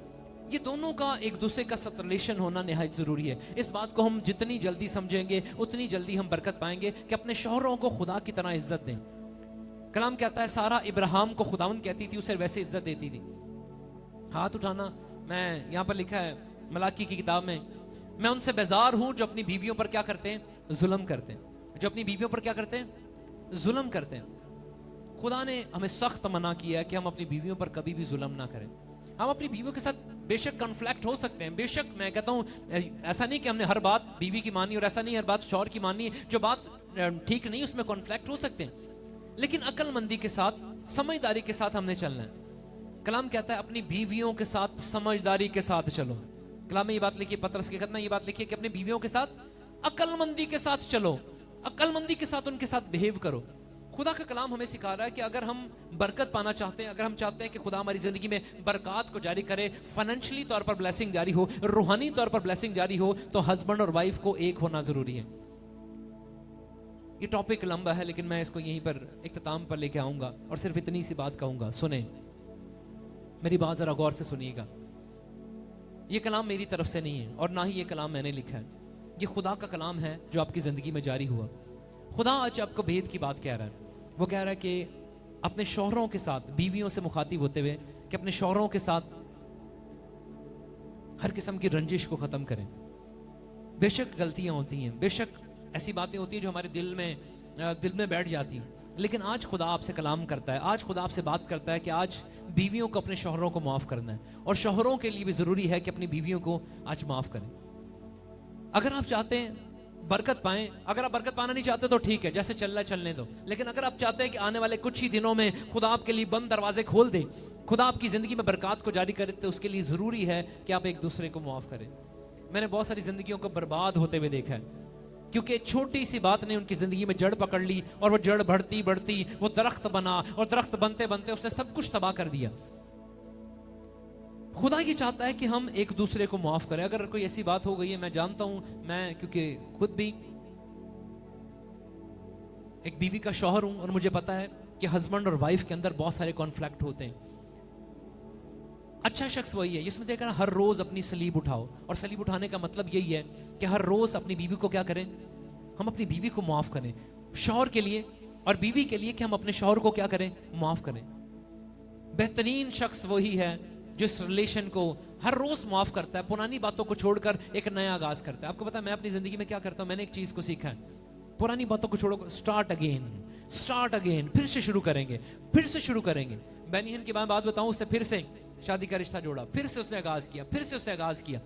ये दोनों का एक दूसरे का सतरिलेशन होना निहायत जरूरी है। इस बात को हम जितनी जल्दी समझेंगे उतनी जल्दी हम बरकत पाएंगे कि अपने शौहरों को खुदा की तरह इज्जत दें। कलाम कहता है सारा इब्राहिम को खुदावन कहती थी, उसे वैसे इज्जत देती थी। हाथ उठाना, मैं यहां पर लिखा है मलाकी की किताब में, मैं उनसे बेजार हूं जो अपनी बीवियों पर क्या करते हैं, जुल्म करते हैं। जो अपनी बीवियों पर क्या करते हैं, जुल्म करते हैं। खुदा ने हमें सख्त मना किया है कि हम अपनी बीवियों पर कभी भी जुल्म ना करें। हम अपनी बीवियों के साथ बेशक कॉन्फ्लिक्ट हो सकते हैं, बेशक मैं कहता हूं ऐसा नहीं कि हमने हर बात बीवी की मानी और ऐसा नहीं हर बात शौहर की मानी। जो बात ठीक नहीं उसमें कॉन्फ्लिक्ट हो सकते हैं, लेकिन अक्लमंदी के साथ, समझदारी के साथ हमने चलना है। कलाम कहता है अपनी बीवियों के साथ समझदारी के साथ चलो। कलाम में ये बात लिखी, पतरस के खत में ये बात लिखी है कि अपनी बीवियों के साथ अक्लमंदी के साथ चलो, अक्लमंदी के साथ उनके साथ बिहेव करो। खुदा का कलाम हमें सिखा रहा है कि अगर हम बरकत पाना चाहते हैं, अगर हम चाहते हैं कि खुदा हमारी जिंदगी में बरकत को जारी करे, फाइनेंशियली तौर पर ब्लेसिंग जारी हो, रूहानी तौर पर ब्लेसिंग जारी हो, तो हस्बैंड और वाइफ को एक होना जरूरी है। ये टॉपिक लंबा है लेकिन मैं इसको यहीं पर इख्तिताम पर लेके आऊंगा और सिर्फ इतनी सी बात कहूंगा। सुने, मेरी बात जरा गौर से सुनिएगा। ये कलाम मेरी तरफ से नहीं है और ना ही ये कलाम मैंने लिखा है, ये खुदा का कलाम है जो आपकी जिंदगी में जारी हुआ। खुदा आज आपको भेद की बात कह रहा है। वो कह रहा है कि अपने शौहरों के साथ, बीवियों से मुखातिब होते हुए, कि अपने शौहरों के साथ हर किस्म की रंजिश को खत्म करें। बेशक गलतियां होती हैं, बेशक ऐसी बातें होती हैं जो हमारे दिल में बैठ जाती हैं, लेकिन आज खुदा आपसे कलाम करता है, आज खुदा आपसे बात करता है कि आज बीवियों को अपने शौहरों को माफ करना है, और शौहरों के लिए भी जरूरी है कि अपनी बीवियों को आज माफ करें। अगर आप चाहते हैं बरकत पाएं, अगर आप बरकत पाना नहीं चाहते तो ठीक है, जैसे चल रहा है चलने दो। लेकिन अगर आप चाहते हैं कि आने वाले कुछ ही दिनों में खुदा आपके लिए बंद दरवाजे खोल दे, खुदा आपकी जिंदगी में बरकत को जारी करे, तो उसके लिए जरूरी है कि आप एक दूसरे को माफ करें। मैंने बहुत सारी जिंदगियों को बर्बाद होते हुए देखा है, क्योंकि एक छोटी सी बात ने उनकी जिंदगी में जड़ पकड़ ली, और वो जड़ बढ़ती बढ़ती वो दरख्त बना, और दरख्त बनते बनते उसने सब कुछ तबाह कर दिया। खुदा ये चाहता है कि हम एक दूसरे को माफ करें। अगर कोई ऐसी बात हो गई है, मैं जानता हूं, मैं क्योंकि खुद भी एक बीवी का शौहर हूं और मुझे पता है कि हस्बैंड और वाइफ के अंदर बहुत सारे कॉन्फ्लिक्ट होते हैं। अच्छा शख्स वही है जिसमें देखा हर रोज अपनी सलीब उठाओ, और सलीब उठाने का मतलब यही है कि हर रोज अपनी बीवी को क्या करें, हम अपनी बीवी को माफ करें। शौहर के लिए और बीवी के लिए कि हम अपने शौहर को क्या करें, माफ करें। बेहतरीन शख्स वही है जो इस रिलेशन को हर रोज माफ करता है, पुरानी बातों को छोड़कर एक नया आगाज करता है। आपको पता है मैं अपनी जिंदगी में क्या करता हूं, मैंने एक चीज को सीखा है, पुरानी बातों को छोड़कर स्टार्ट अगेन, फिर से शुरू करेंगे। बेनिहन की बात बताऊं, उसने फिर से शादी का रिश्ता जोड़ा, फिर से उसने आगाज किया।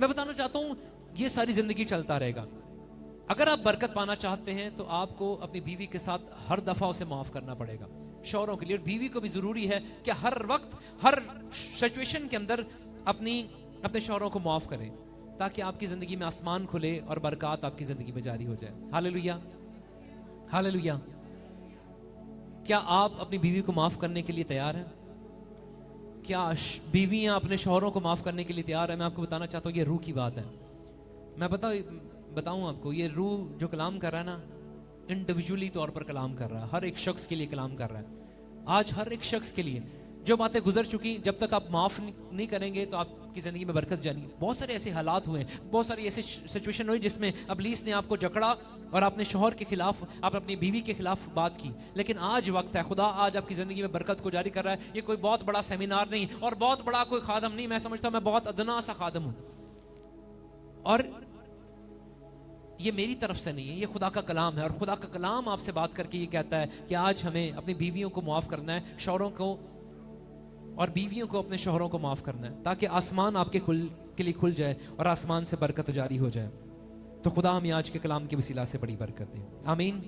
मैं बताना चाहता हूं ये सारी जिंदगी चलता रहेगा। अगर आप बरकत पाना चाहते हैं तो आपको अपनी बीवी के साथ हर दफा उसे माफ करना पड़ेगा, शौहरों के लिए। और बीवी को भी जरूरी है कि हर वक्त हर सिचुएशन के अंदर अपने शौहरों को माफ करें, ताकि आपकी जिंदगी में आसमान खुले और बरकत आपकी जिंदगी में जारी हो जाए। Hallelujah, hallelujah. क्या आप अपनी बीवी को माफ करने के लिए तैयार हैं? क्या बीवियां अपने शौहरों को माफ करने के लिए तैयार है? मैं आपको बताना चाहता हूँ ये रूह की बात है। मैं बताऊं आपको, ये रूह जो कलाम कर रहा है ना, इंडिविजुअली तौर पर कलाम कर रहा है, हर एक शख्स के लिए कलाम कर रहा है। आज हर एक शख्स के लिए जो बातें गुजर चुकी, जब तक आप माफ नहीं करेंगे तो आपकी जिंदगी में बरकत जानी। बहुत सारे ऐसे हालात हुए, बहुत सारी ऐसी सिचुएशन हुई जिसमें इब्लीस ने आपको जकड़ा और आपने शौहर के खिलाफ, आप अपनी बीवी के खिलाफ बात की। लेकिन आज वक्त है, खुदा आज आपकी जिंदगी में बरकत को जारी कर रहा है। ये कोई बहुत बड़ा सेमिनार नहीं और बहुत बड़ा कोई खादम नहीं, मैं समझता हूं मैं बहुत अदना सा खादम हूं, और ये मेरी तरफ से नहीं है, ये खुदा का कलाम है। और खुदा का कलाम आपसे बात करके ये कहता है कि आज हमें अपनी बीवियों को माफ करना है, शौहरों को, और बीवियों को अपने शौहरों को माफ करना है, ताकि आसमान आपके के लिए खुल जाए और आसमान से बरकत जारी हो जाए। तो खुदा हमें आज के कलाम के वसीला से बड़ी बरकत दे। आमीन।